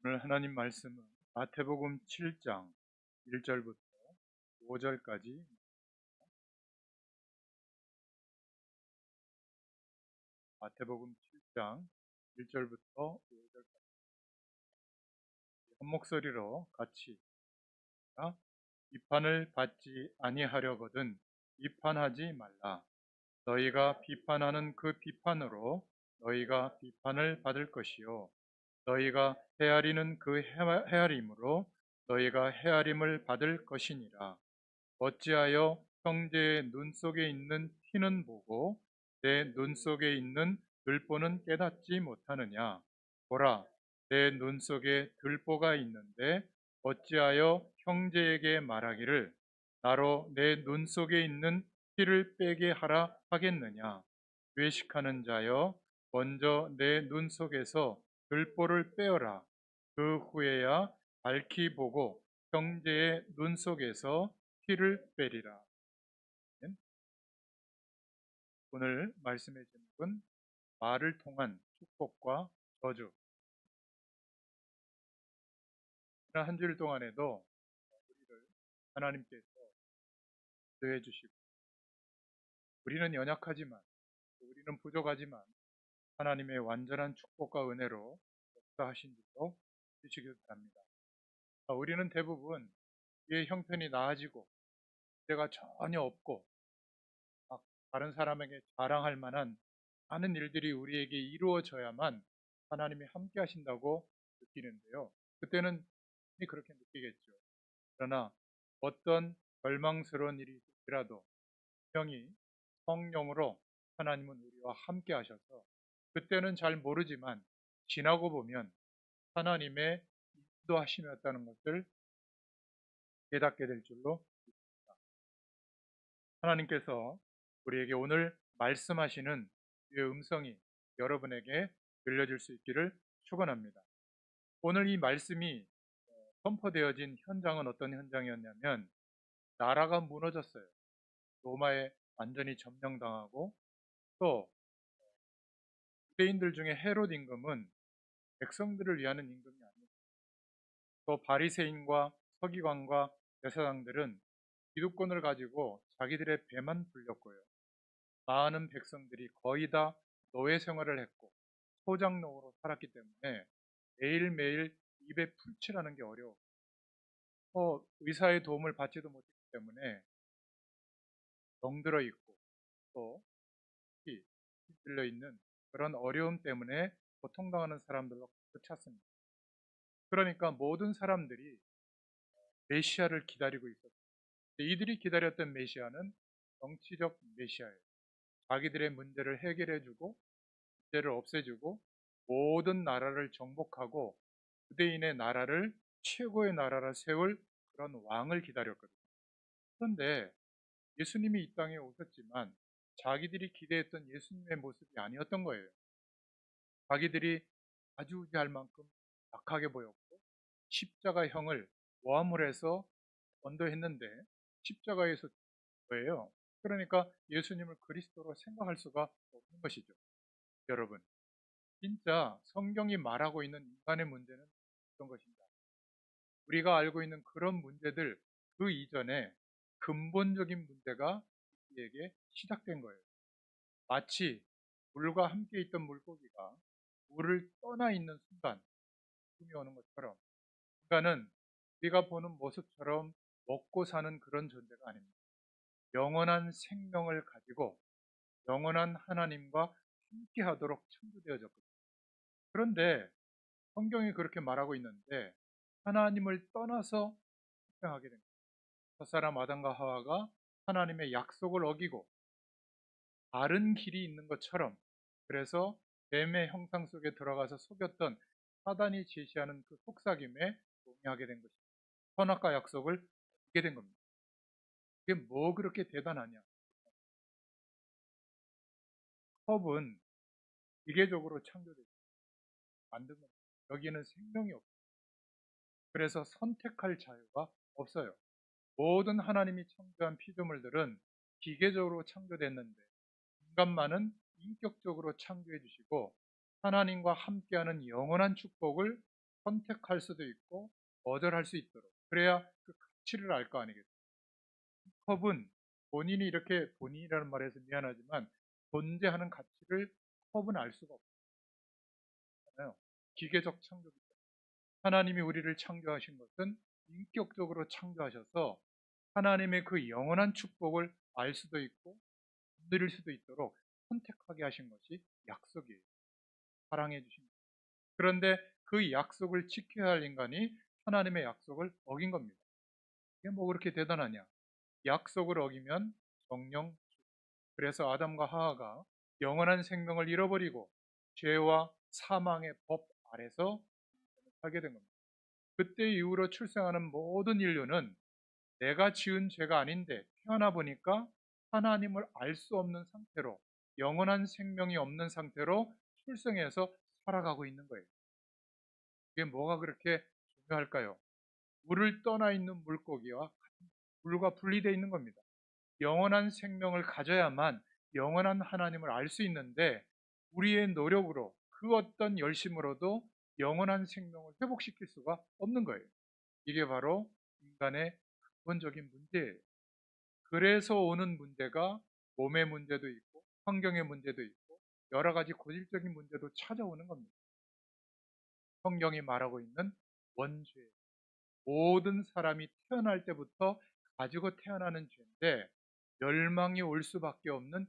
오늘 하나님 말씀은 마태복음 7장 1절부터 5절까지. 마태복음 7장 1절부터 5절까지 한 목소리로 같이 읽습니다. 비판을 받지 아니하려거든 비판하지 말라. 너희가 비판하는 그 비판으로 너희가 비판을 받을 것이요 너희가 헤아리는 그 헤아림으로 너희가 헤아림을 받을 것이니라. 어찌하여 형제의 눈 속에 있는 티는 보고 내 눈 속에 있는 들보는 깨닫지 못하느냐? 보라, 내 눈 속에 들보가 있는데 어찌하여 형제에게 말하기를 나로 내 눈 속에 있는 티를 빼게 하라 하겠느냐? 외식하는 자여, 먼저 내 눈 속에서 들보를 빼어라. 그 후에야 밝히 보고 형제의 눈 속에서 피를 빼리라. 오늘 말씀의 제목은 말을 통한 축복과 저주. 지난 한 주일 동안에도 우리를 하나님께서 인도해 주시고, 우리는 연약하지만, 우리는 부족하지만 하나님의 완전한 축복과 은혜로 역사하신 줄로 주시길 바랍니다. 우리는 대부분 우리의 형편이 나아지고 문제가 전혀 없고 막 다른 사람에게 자랑할 만한 많은 일들이 우리에게 이루어져야만 하나님이 함께 하신다고 느끼는데요. 그때는 그렇게 느끼겠죠. 그러나 어떤 절망스러운 일이 있더라도 분명히 성령으로 하나님은 우리와 함께 하셔서 그때는 잘 모르지만 지나고 보면 하나님의 인도하심이었다는 것을 깨닫게 될 줄로 믿습니다. 하나님께서 우리에게 오늘 말씀하시는 그의 음성이 여러분에게 들려질 수 있기를 축원합니다. 오늘 이 말씀이 선포되어진 현장은 어떤 현장이었냐면 나라가 무너졌어요. 로마에 완전히 점령당하고 또 유대인들 중에 헤롯 임금은 백성들을 위하는 임금이 아니었어요. 또 바리새인과 서기관과 제사장들은 기득권을 가지고 자기들의 배만 불렸고요. 많은 백성들이 거의 다 노예 생활을 했고 소장농으로 살았기 때문에 매일매일 입에 풀칠하는 게 어려워. 의사의 도움을 받지도 못했기 때문에 병들어 있고 또 들려 있는 그런 어려움 때문에 고통당하는 사람들로 가득 찼습니다. 그러니까 모든 사람들이 메시아를 기다리고 있었어요. 이들이 기다렸던 메시아는 정치적 메시아예요. 자기들의 문제를 해결해주고 문제를 없애주고 모든 나라를 정복하고 유대인의 나라를 최고의 나라라 세울 그런 왕을 기다렸거든요. 그런데 예수님이 이 땅에 오셨지만 자기들이 기대했던 예수님의 모습이 아니었던 거예요. 자기들이 좌지우지할 만큼 약하게 보였고 십자가형을 모함을 해서 언도했는데 십자가에서 거예요. 그러니까 예수님을 그리스도로 생각할 수가 없는 것이죠. 여러분, 진짜 성경이 말하고 있는 인간의 문제는 어떤 것인가? 우리가 알고 있는 그런 문제들 그 이전에 근본적인 문제가 우리에게 시작된 거예요. 마치 물과 함께 있던 물고기가 물을 떠나 있는 순간 숨이 오는 것처럼 인간은 우리가 보는 모습처럼 먹고 사는 그런 존재가 아닙니다. 영원한 생명을 가지고 영원한 하나님과 함께 하도록 창조되어졌거든요. 그런데 성경이 그렇게 말하고 있는데 하나님을 떠나서 생명하게 됩니다. 첫사람 아담과 하와가 하나님의 약속을 어기고 다른 길이 있는 것처럼 그래서 뱀의 형상 속에 들어가서 속였던 사단이 제시하는 그 속삭임에 동의하게 된 것입니다. 선악과 약속을 얻게 된 겁니다. 그게 뭐 그렇게 대단하냐? 컵은 기계적으로 창조되고 만든 겁니다. 여기에는 생명이 없어요. 그래서 선택할 자유가 없어요. 모든 하나님이 창조한 피조물들은 기계적으로 창조됐는데 인간만은 인격적으로 창조해 주시고 하나님과 함께하는 영원한 축복을 선택할 수도 있고 거절할 수 있도록, 그래야 그 가치를 알 거 아니겠어요. 컵은 본인이 이렇게, 본인이라는 말에서 미안하지만 존재하는 가치를 컵은 알 수가 없잖아요. 기계적 창조기 때문에. 하나님이 우리를 창조하신 것은 인격적으로 창조하셔서 하나님의 그 영원한 축복을 알 수도 있고 누릴 수도 있도록 선택하게 하신 것이 약속이에요. 사랑해 주신 것. 그런데 그 약속을 지켜야 할 인간이 하나님의 약속을 어긴 겁니다. 이게 뭐 그렇게 대단하냐? 약속을 어기면 정령. 그래서 아담과 하와가 영원한 생명을 잃어버리고 죄와 사망의 법 아래서 살게 된 겁니다. 그때 이후로 출생하는 모든 인류는 내가 지은 죄가 아닌데 태어나 보니까 하나님을 알 수 없는 상태로, 영원한 생명이 없는 상태로 출생해서 살아가고 있는 거예요. 이게 뭐가 그렇게 중요할까요? 물을 떠나 있는 물고기와 물과 분리되어 있는 겁니다. 영원한 생명을 가져야만 영원한 하나님을 알 수 있는데, 우리의 노력으로 그 어떤 열심으로도 영원한 생명을 회복시킬 수가 없는 거예요. 이게 바로 인간의 근본적인 문제예요. 그래서 오는 문제가 몸의 문제도 있고 환경의 문제도 있고 여러 가지 고질적인 문제도 찾아오는 겁니다. 성경이 말하고 있는 원죄, 모든 사람이 태어날 때부터 가지고 태어나는 죄인데 멸망이 올 수밖에 없는,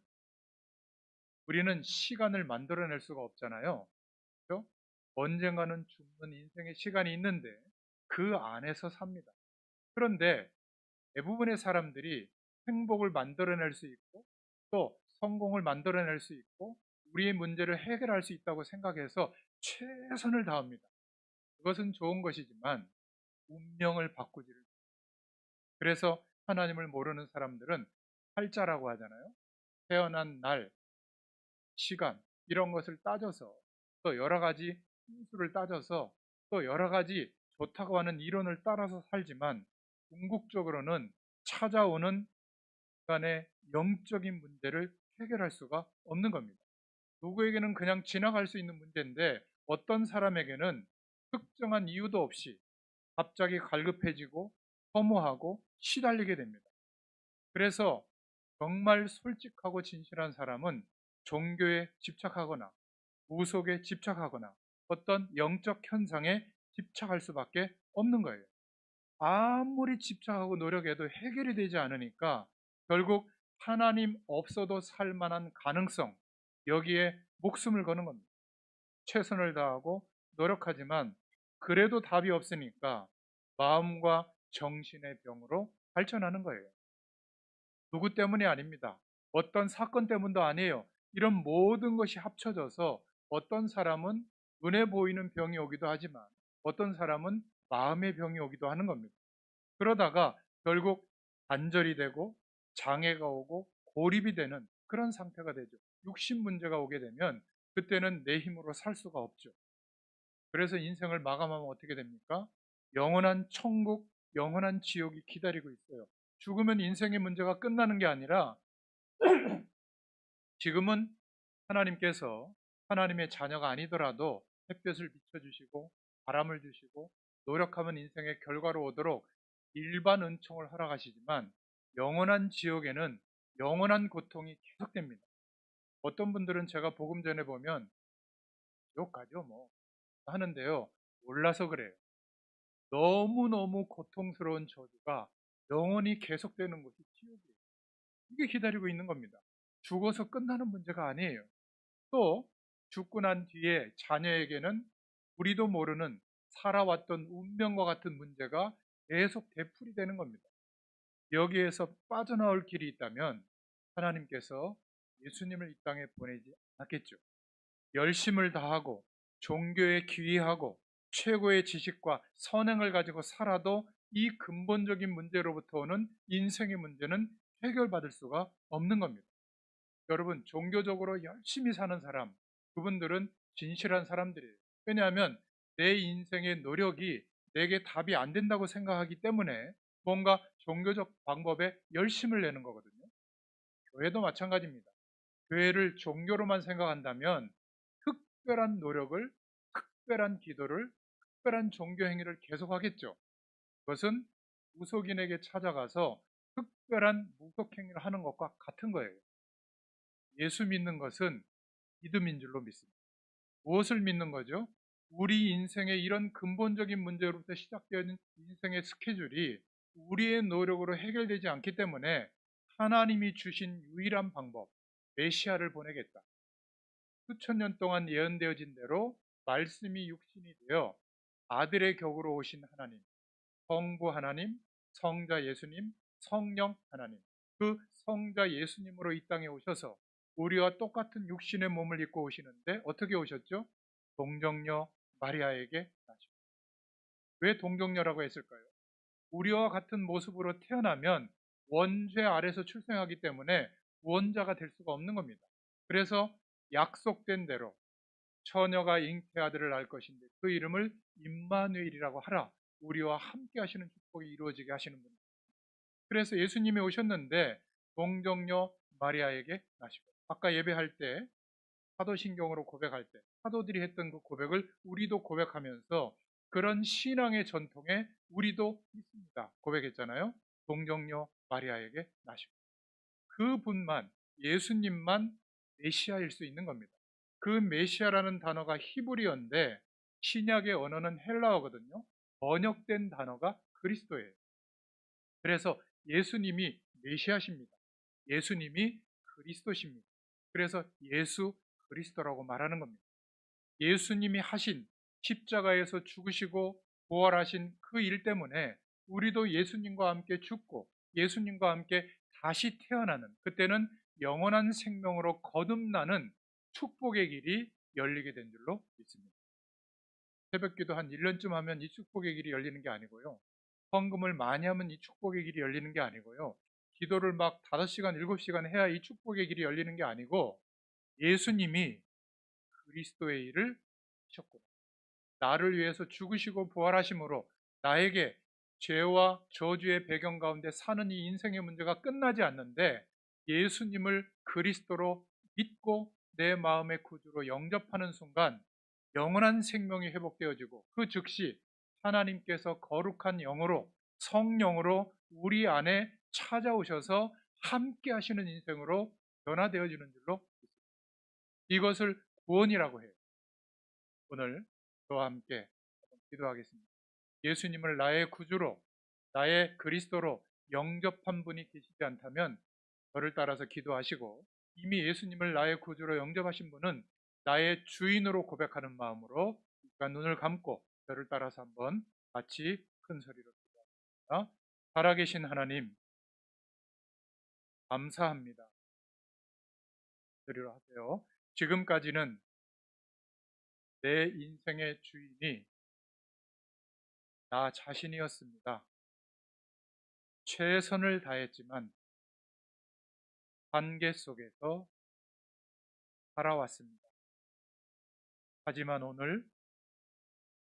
우리는 시간을 만들어낼 수가 없잖아요. 그렇죠? 언젠가는 죽는 인생의 시간이 있는데 그 안에서 삽니다. 그런데 대부분의 사람들이 행복을 만들어낼 수 있고 또 성공을 만들어낼 수 있고 우리의 문제를 해결할 수 있다고 생각해서 최선을 다합니다. 그것은 좋은 것이지만 운명을 바꾸지를. 그래서 하나님을 모르는 사람들은 팔자라고 하잖아요. 태어난 날, 시간 이런 것을 따져서 또 여러 가지 순수를 따져서 또 여러 가지 좋다고 하는 이론을 따라서 살지만 궁극적으로는 찾아오는 간의 영적인 문제를 해결할 수가 없는 겁니다. 누구에게는 그냥 지나갈 수 있는 문제인데 어떤 사람에게는 특정한 이유도 없이 갑자기 갈급해지고 허무하고 시달리게 됩니다. 그래서 정말 솔직하고 진실한 사람은 종교에 집착하거나 무속에 집착하거나 어떤 영적 현상에 집착할 수밖에 없는 거예요. 아무리 집착하고 노력해도 해결이 되지 않으니까 결국 하나님 없어도 살 만한 가능성, 여기에 목숨을 거는 겁니다. 최선을 다하고 노력하지만 그래도 답이 없으니까 마음과 정신의 병으로 발전하는 거예요. 누구 때문이 아닙니다. 어떤 사건 때문도 아니에요. 이런 모든 것이 합쳐져서 어떤 사람은 눈에 보이는 병이 오기도 하지만 어떤 사람은 마음의 병이 오기도 하는 겁니다. 그러다가 결국 단절이 되고 장애가 오고 고립이 되는 그런 상태가 되죠. 육신 문제가 오게 되면 그때는 내 힘으로 살 수가 없죠. 그래서 인생을 마감하면 어떻게 됩니까? 영원한 천국, 영원한 지옥이 기다리고 있어요. 죽으면 인생의 문제가 끝나는 게 아니라 지금은 하나님께서 하나님의 자녀가 아니더라도 햇볕을 비춰주시고 바람을 주시고 노력하면 인생의 결과로 오도록 일반 은총을 허락하시지만 영원한 지옥에는 영원한 고통이 계속됩니다. 어떤 분들은 제가 복음 전에 보면 지옥 가죠 뭐 하는데요. 몰라서 그래요. 너무너무 고통스러운 저주가 영원히 계속되는 것이 지옥이에요. 이게 기다리고 있는 겁니다. 죽어서 끝나는 문제가 아니에요. 또 죽고 난 뒤에 자녀에게는 우리도 모르는 살아왔던 운명과 같은 문제가 계속 되풀이 되는 겁니다. 여기에서 빠져나올 길이 있다면 하나님께서 예수님을 이 땅에 보내지 않았겠죠. 열심을 다하고 종교에 귀의하고 최고의 지식과 선행을 가지고 살아도 이 근본적인 문제로부터 오는 인생의 문제는 해결받을 수가 없는 겁니다. 여러분, 종교적으로 열심히 사는 사람, 그분들은 진실한 사람들이에요. 왜냐하면 내 인생의 노력이 내게 답이 안 된다고 생각하기 때문에 뭔가 종교적 방법에 열심을 내는 거거든요. 교회도 마찬가지입니다. 교회를 종교로만 생각한다면 특별한 노력을, 특별한 기도를, 특별한 종교 행위를 계속하겠죠. 그것은 무속인에게 찾아가서 특별한 무속 행위를 하는 것과 같은 거예요. 예수 믿는 것은 믿음인 줄로 믿습니다. 무엇을 믿는 거죠? 우리 인생의 이런 근본적인 문제로부터 시작되는 인생의 스케줄이 우리의 노력으로 해결되지 않기 때문에 하나님이 주신 유일한 방법, 메시아를 보내겠다. 수천 년 동안 예언되어진 대로 말씀이 육신이 되어 아들의 격으로 오신 하나님, 성부 하나님, 성자 예수님, 성령 하나님, 그 성자 예수님으로 이 땅에 오셔서 우리와 똑같은 육신의 몸을 입고 오시는데 어떻게 오셨죠? 동정녀 마리아에게 나시고. 왜 동정녀라고 했을까요? 우리와 같은 모습으로 태어나면 원죄 아래서 출생하기 때문에 원자가 될 수가 없는 겁니다. 그래서 약속된 대로 처녀가 잉태 아들을 낳을 것인데 그 이름을 임마누엘이라고 하라. 우리와 함께 하시는 축복이 이루어지게 하시는 분입니다. 그래서 예수님이 오셨는데 동정녀 마리아에게 나시고, 아까 예배할 때 사도신경으로 고백할 때 사도들이 했던 그 고백을 우리도 고백하면서 그런 신앙의 전통에 우리도 있습니다. 고백했잖아요. 동정녀 마리아에게 나시고, 그분만, 예수님만 메시아일 수 있는 겁니다. 그 메시아라는 단어가 히브리어인데 신약의 언어는 헬라어거든요. 번역된 단어가 그리스도예요. 그래서 예수님이 메시아십니다. 예수님이 그리스도십니다. 그래서 예수 그리스도라고 말하는 겁니다. 예수님이 하신 십자가에서 죽으시고 부활하신 그 일 때문에 우리도 예수님과 함께 죽고 예수님과 함께 다시 태어나는, 그때는 영원한 생명으로 거듭나는 축복의 길이 열리게 된 줄로 믿습니다. 새벽기도 한 1년쯤 하면 이 축복의 길이 열리는 게 아니고요. 헌금을 많이 하면 이 축복의 길이 열리는 게 아니고요. 기도를 막 5시간, 7시간 해야 이 축복의 길이 열리는 게 아니고, 예수님이 그리스도의 일을 하셨구나, 나를 위해서 죽으시고 부활하심으로 나에게 죄와 저주의 배경 가운데 사는 이 인생의 문제가 끝나지 않는데, 예수님을 그리스도로 믿고 내 마음의 구주로 영접하는 순간 영원한 생명이 회복되어지고, 그 즉시 하나님께서 거룩한 영으로, 성령으로 우리 안에 찾아오셔서 함께 하시는 인생으로 변화되어지는 줄로 믿습니다. 이것을 구원이라고 해요. 오늘 저와 함께 기도하겠습니다. 예수님을 나의 구주로, 나의 그리스도로 영접한 분이 계시지 않다면 저를 따라서 기도하시고, 이미 예수님을 나의 구주로 영접하신 분은 나의 주인으로 고백하는 마음으로 눈을 감고 저를 따라서 한번 같이 큰 소리로 기도합니다. 살아계신 하나님, 감사합니다. 소리로 하세요. 지금까지는 내 인생의 주인이 나 자신이었습니다. 최선을 다했지만 한계 속에서 살아왔습니다. 하지만 오늘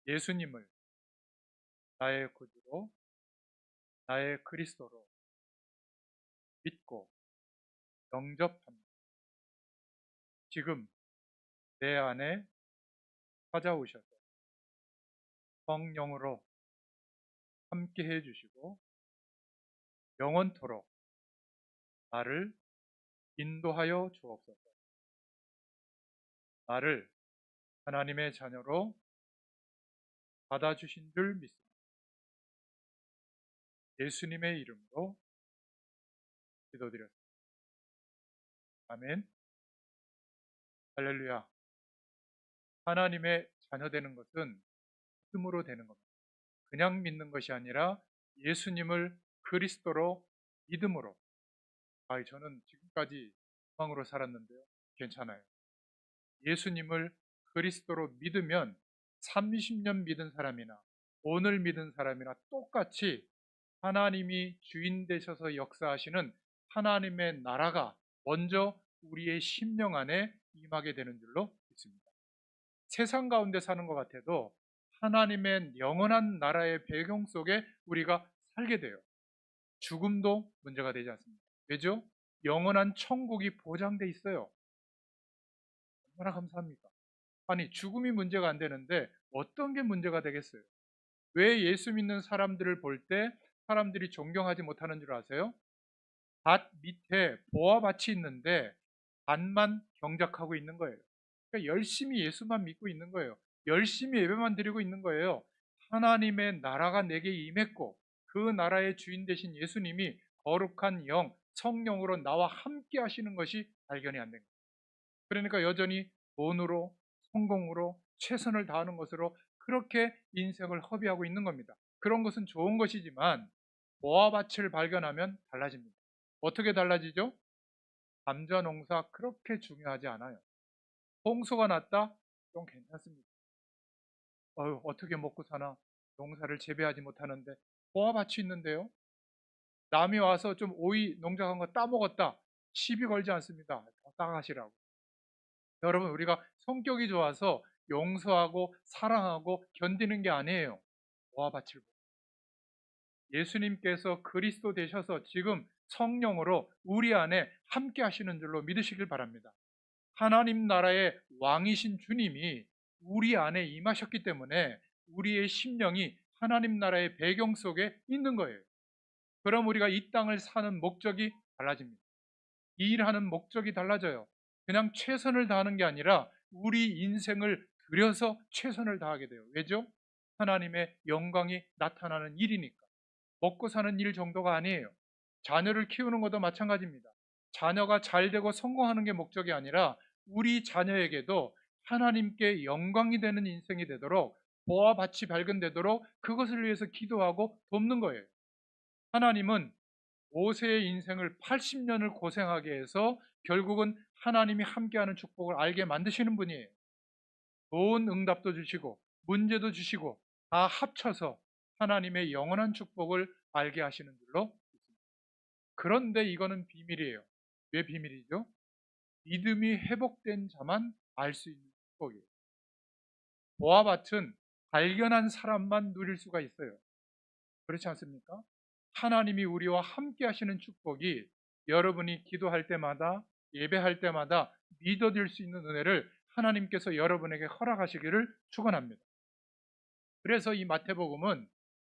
예수님을 나의 구주로, 나의 그리스도로 믿고 영접합니다. 지금 내 안에 찾아오셔서 성령으로 함께 해주시고 영원토록 나를 인도하여 주옵소서. 나를 하나님의 자녀로 받아주신 줄 믿습니다. 예수님의 이름으로 기도드렸습니다. 아멘. 할렐루야. 하나님의 자녀 되는 것은 믿음으로 되는 겁니다. 그냥 믿는 것이 아니라 예수님을 그리스도로 믿음으로. 저는 지금까지 방으로 살았는데요. 괜찮아요. 예수님을 그리스도로 믿으면 30년 믿은 사람이나 오늘 믿은 사람이나 똑같이 하나님이 주인 되셔서 역사하시는 하나님의 나라가 먼저 우리의 심령 안에 임하게 되는 줄로 믿습니다. 세상 가운데 사는 것 같아도 하나님의 영원한 나라의 배경 속에 우리가 살게 돼요. 죽음도 문제가 되지 않습니다. 왜죠? 영원한 천국이 보장돼 있어요. 얼마나 감사합니까? 아니, 죽음이 문제가 안 되는데 어떤 게 문제가 되겠어요? 왜 예수 믿는 사람들을 볼 때 사람들이 존경하지 못하는 줄 아세요? 밭 밑에 보아밭이 있는데 밭만 경작하고 있는 거예요. 그러니까 열심히 예수만 믿고 있는 거예요. 열심히 예배만 드리고 있는 거예요. 하나님의 나라가 내게 임했고 그 나라의 주인 되신 예수님이 거룩한 영, 성령으로 나와 함께 하시는 것이 발견이 안 된 거예요. 그러니까 여전히 돈으로, 성공으로, 최선을 다하는 것으로 그렇게 인생을 허비하고 있는 겁니다. 그런 것은 좋은 것이지만 보아밭을 발견하면 달라집니다. 어떻게 달라지죠? 감자 농사 그렇게 중요하지 않아요. 홍수가 났다? 좀 괜찮습니다. 어떻게 먹고 사나? 농사를 재배하지 못하는데 보아밭이 있는데요. 남이 와서 좀 오이 농작한 거 따먹었다. 시비 걸지 않습니다. 더 따가시라고. 여러분, 우리가 성격이 좋아서 용서하고 사랑하고 견디는 게 아니에요. 보아밭을 예수님께서 그리스도 되셔서 지금 성령으로 우리 안에 함께 하시는 줄로 믿으시길 바랍니다. 하나님 나라의 왕이신 주님이 우리 안에 임하셨기 때문에 우리의 심령이 하나님 나라의 배경 속에 있는 거예요. 그럼 우리가 이 땅을 사는 목적이 달라집니다. 일하는 목적이 달라져요. 그냥 최선을 다하는 게 아니라 우리 인생을 들여서 최선을 다하게 돼요. 왜죠? 하나님의 영광이 나타나는 일이니까. 먹고 사는 일 정도가 아니에요. 자녀를 키우는 것도 마찬가지입니다. 자녀가 잘 되고 성공하는 게 목적이 아니라 우리 자녀에게도 하나님께 영광이 되는 인생이 되도록 보아밭이 발견되도록 그것을 위해서 기도하고 돕는 거예요. 하나님은 모세의 인생을 80년을 고생하게 해서 결국은 하나님이 함께하는 축복을 알게 만드시는 분이에요. 좋은 응답도 주시고 문제도 주시고 다 합쳐서 하나님의 영원한 축복을 알게 하시는 줄로 믿습니다. 그런데 이거는 비밀이에요. 왜 비밀이죠? 믿음이 회복된 자만 알 수 있는 축복이에요. 보아밭은 발견한 사람만 누릴 수가 있어요. 그렇지 않습니까? 하나님이 우리와 함께 하시는 축복이 여러분이 기도할 때마다 예배할 때마다 믿어질 수 있는 은혜를 하나님께서 여러분에게 허락하시기를 축원합니다. 그래서 이 마태복음은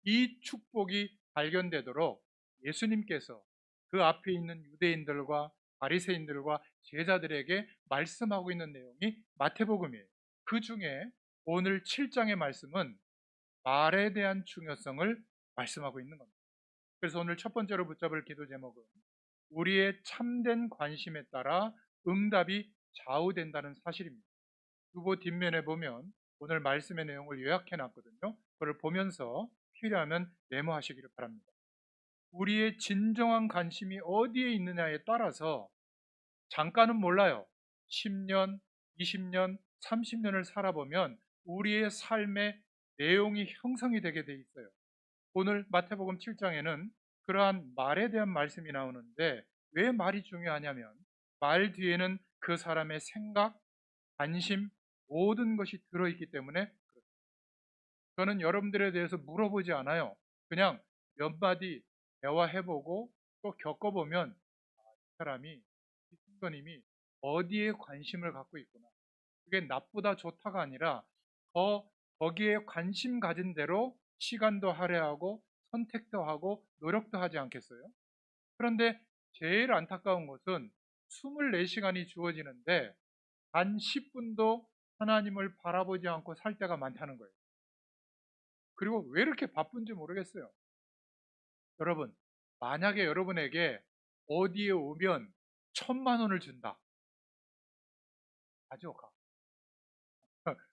이 축복이 발견되도록 예수님께서 그 앞에 있는 유대인들과 바리새인들과 제자들에게 말씀하고 있는 내용이 마태복음이에요. 그 중에 오늘 7장의 말씀은 말에 대한 중요성을 말씀하고 있는 겁니다. 그래서 오늘 첫 번째로 붙잡을 기도 제목은 우리의 참된 관심에 따라 응답이 좌우된다는 사실입니다. 후보 뒷면에 보면 오늘 말씀의 내용을 요약해 놨거든요. 그걸 보면서 필요하면 메모하시기를 바랍니다. 우리의 진정한 관심이 어디에 있느냐에 따라서 잠깐은 몰라요. 10년, 20년, 30년을 살아보면 우리의 삶의 내용이 형성이 되게 돼 있어요. 오늘 마태복음 7장에는 그러한 말에 대한 말씀이 나오는데 왜 말이 중요하냐면 말 뒤에는 그 사람의 생각, 관심, 모든 것이 들어있기 때문에 그렇습니다. 저는 여러분들에 대해서 물어보지 않아요. 그냥 몇 마디 대화해보고 또 겪어보면 이 사람이, 이 순서님이 어디에 관심을 갖고 있구나. 그게 나쁘다 좋다가 아니라 거기에 관심 가진 대로 시간도 할애하고 선택도 하고 노력도 하지 않겠어요? 그런데 제일 안타까운 것은 24시간이 주어지는데 단 10분도 하나님을 바라보지 않고 살 때가 많다는 거예요. 그리고 왜 이렇게 바쁜지 모르겠어요. 여러분, 만약에 여러분에게 어디에 오면 1,000만 원을 준다. 가죠, 가.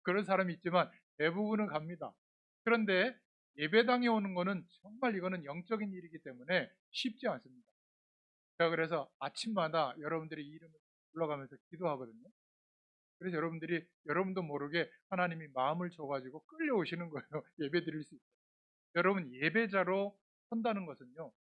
그런 사람이 있지만 대부분은 갑니다. 그런데 예배당에 오는 거는 정말 이거는 영적인 일이기 때문에 쉽지 않습니다. 제가 그래서 아침마다 여러분들의 이름을 불러가면서 기도하거든요. 그래서 여러분도 모르게 하나님이 마음을 줘가지고 끌려오시는 거예요. 예배 드릴 수 있어요. 여러분, 예배자로 선다는 것은요,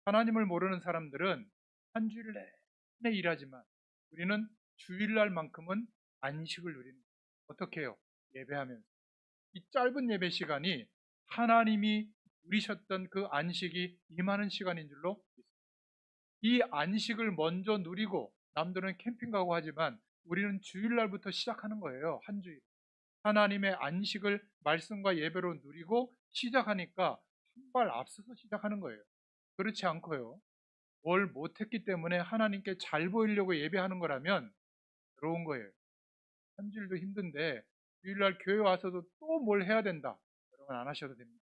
하나님을 모르는 사람들은 한 주일 내내 일하지만 우리는 주일날만큼은 안식을 누리는 거예요. 어떻게 해요? 예배하면서. 이 짧은 예배 시간이 하나님이 누리셨던 그 안식이 임하는 시간인 줄로 믿습니다. 이 안식을 먼저 누리고 남들은 캠핑 가고 하지만 우리는 주일날부터 시작하는 거예요. 한 주일. 하나님의 안식을 말씀과 예배로 누리고 시작하니까 한 발 앞서서 시작하는 거예요. 그렇지 않고요. 뭘 못했기 때문에 하나님께 잘 보이려고 예배하는 거라면 그런 거예요. 한 주일도 힘든데 주일날 교회 와서도 또 뭘 해야 된다. 여러분 안 하셔도 됩니다.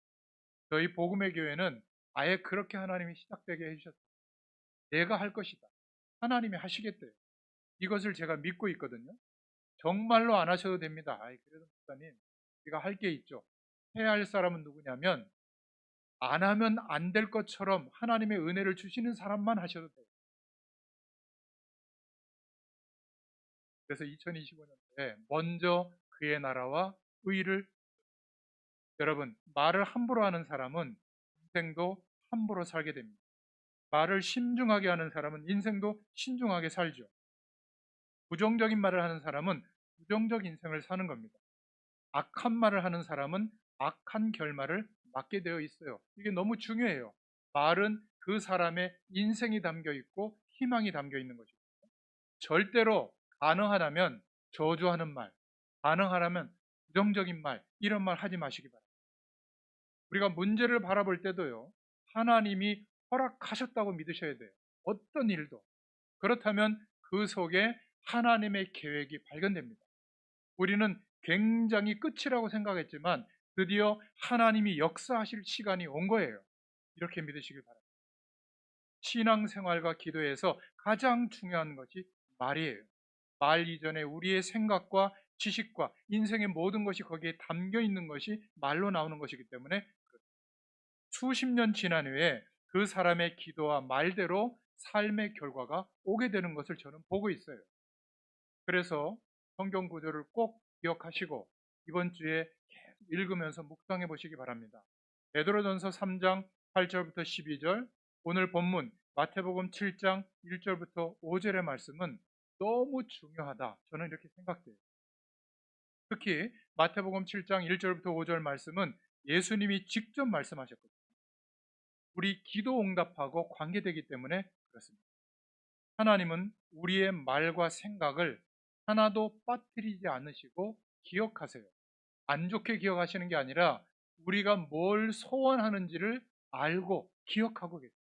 저희 복음의 교회는 아예 그렇게 하나님이 시작되게 해주셨어요. 내가 할 것이다. 하나님이 하시겠대요. 이것을 제가 믿고 있거든요. 정말로 안 하셔도 됩니다. 아이, 그래도 목사님, 우리가 할 게 있죠. 해야 할 사람은 누구냐면 안 하면 안 될 것처럼 하나님의 은혜를 주시는 사람만 하셔도 돼요. 그래서 2025년도에 먼저 그의 나라와 의를, 여러분, 말을 함부로 하는 사람은 인생도 함부로 살게 됩니다. 말을 신중하게 하는 사람은 인생도 신중하게 살죠. 부정적인 말을 하는 사람은 부정적 인생을 사는 겁니다. 악한 말을 하는 사람은 악한 결말을 맞게 되어 있어요. 이게 너무 중요해요. 말은 그 사람의 인생이 담겨 있고 희망이 담겨 있는 것이고, 절대로 가능하다면 저주하는 말, 가능하다면 부정적인 말, 이런 말 하지 마시기 바랍니다. 우리가 문제를 바라볼 때도요, 하나님이 허락하셨다고 믿으셔야 돼요. 어떤 일도. 그렇다면 그 속에 하나님의 계획이 발견됩니다. 우리는 굉장히 끝이라고 생각했지만 드디어 하나님이 역사하실 시간이 온 거예요. 이렇게 믿으시길 바랍니다. 신앙생활과 기도에서 가장 중요한 것이 말이에요. 말 이전에 우리의 생각과 지식과 인생의 모든 것이 거기에 담겨 있는 것이 말로 나오는 것이기 때문에 수십 년 지난 후에 그 사람의 기도와 말대로 삶의 결과가 오게 되는 것을 저는 보고 있어요. 그래서 성경 구절을 꼭 기억하시고 이번 주에 계속 읽으면서 묵상해 보시기 바랍니다. 베드로전서 3장 8절부터 12절, 오늘 본문 마태복음 7장 1절부터 5절의 말씀은 너무 중요하다. 저는 이렇게 생각돼요. 특히 마태복음 7장 1절부터 5절 말씀은 예수님이 직접 말씀하셨거든요. 우리 기도 응답하고 관계되기 때문에 그렇습니다. 하나님은 우리의 말과 생각을 하나도 빠뜨리지 않으시고 기억하세요. 안 좋게 기억하시는 게 아니라 우리가 뭘 소원하는지를 알고 기억하고 계세요.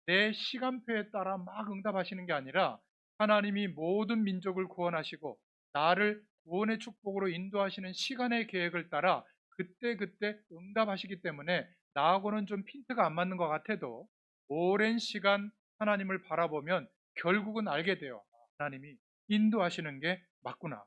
내 시간표에 따라 막 응답하시는 게 아니라 하나님이 모든 민족을 구원하시고 나를 구원의 축복으로 인도하시는 시간의 계획을 따라 그때그때 응답하시기 때문에 나하고는 좀 핀트가 안 맞는 것 같아도 오랜 시간 하나님을 바라보면 결국은 알게 돼요. 하나님이 인도하시는 게 맞구나.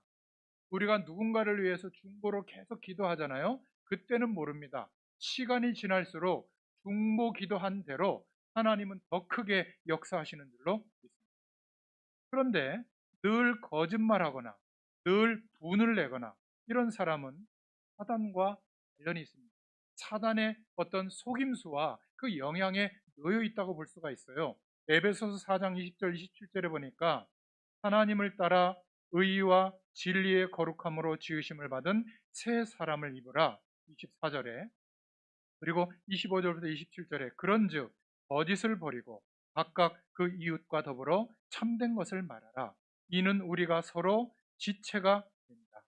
우리가 누군가를 위해서 중보로 계속 기도하잖아요. 그때는 모릅니다. 시간이 지날수록 중보 기도한 대로 하나님은 더 크게 역사하시는 줄로 믿습니다. 그런데 늘 거짓말하거나 늘 분을 내거나 이런 사람은 사단과 관련이 있습니다. 사단의 어떤 속임수와 그 영향에 놓여 있다고 볼 수가 있어요. 에베소서 4장 20절 27절에 보니까 하나님을 따라 의와 진리의 거룩함으로 지으심을 받은 새 사람을 입으라 24절에, 그리고 25절부터 27절에 그런즉 거짓을 버리고 각각 그 이웃과 더불어 참된 것을 말하라. 이는 우리가 서로 지체가 됩니다.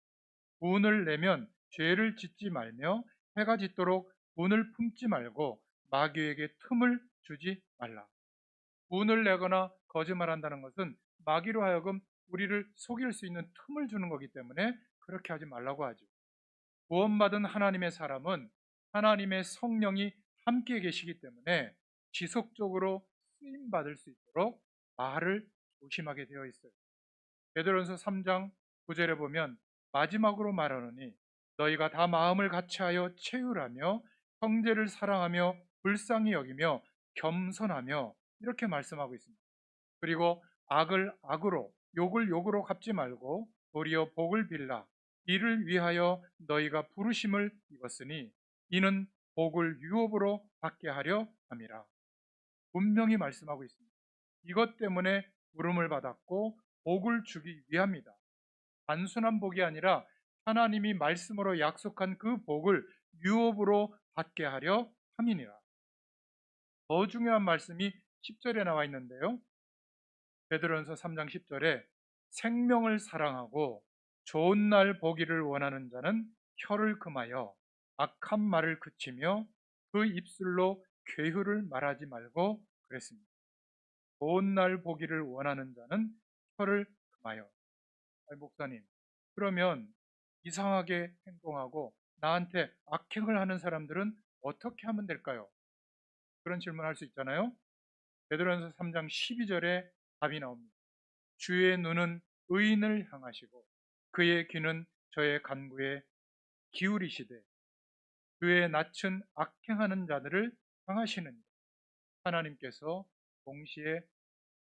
분을 내면 죄를 짓지 말며 해가 짓도록 분을 품지 말고 마귀에게 틈을 주지 말라. 분을 내거나 거짓말한다는 것은 마귀로 하여금 우리를 속일 수 있는 틈을 주는 거기 때문에 그렇게 하지 말라고 하죠. 구원받은 하나님의 사람은 하나님의 성령이 함께 계시기 때문에 지속적으로 쓰임 받을 수 있도록 말을 조심하게 되어 있어요. 베드로전서 3장 9절에 보면 마지막으로 말하노니 너희가 다 마음을 같이하여 채우라며 형제를 사랑하며 불쌍히 여기며 겸손하며 이렇게 말씀하고 있습니다. 그리고 악을 악으로 욕을 욕으로 갚지 말고 도리어 복을 빌라. 이를 위하여 너희가 부르심을 입었으니 이는 복을 유업으로 받게 하려 함이라. 분명히 말씀하고 있습니다. 이것 때문에 부름을 받았고 복을 주기 위함이다. 단순한 복이 아니라 하나님이 말씀으로 약속한 그 복을 유업으로 받게 하려 함이니라. 더 중요한 말씀이 10절에 나와 있는데요. 베드로전서 3장 10절에 생명을 사랑하고 좋은 날 보기를 원하는 자는 혀를 금하여 악한 말을 그치며 그 입술로 괴후를 말하지 말고 그랬습니다. 좋은 날 보기를 원하는 자는 혀를 금하여. 아니, 목사님, 그러면 이상하게 행동하고 나한테 악행을 하는 사람들은 어떻게 하면 될까요? 그런 질문을 할 수 있잖아요. 베드로전서 3장 12절에 답이 나옵니다. 주의 눈은 의인을 향하시고 그의 귀는 저의 간구에 기울이시되 그의 낯은 악행하는 자들을 향하시느니라. 하나님께서 동시에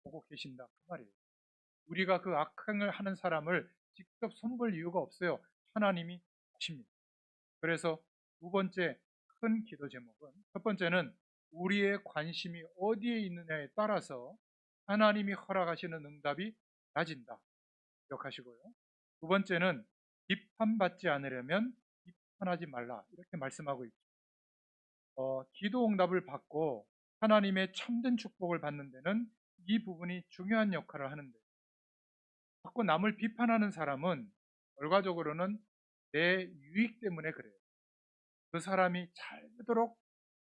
보고 계신다 그 말이에요. 우리가 그 악행을 하는 사람을 직접 손볼 이유가 없어요. 하나님이 아십니다. 그래서 두 번째 큰 기도 제목은, 첫 번째는 우리의 관심이 어디에 있느냐에 따라서 하나님이 허락하시는 응답이 낮아진다 기억하시고요. 두 번째는 비판받지 않으려면 비판하지 말라 이렇게 말씀하고 있죠. 기도 응답을 받고 하나님의 참된 축복을 받는 데는 이 부분이 중요한 역할을 하는데, 자꾸 남을 비판하는 사람은 결과적으로는 내 유익 때문에 그래요. 그 사람이 잘 되도록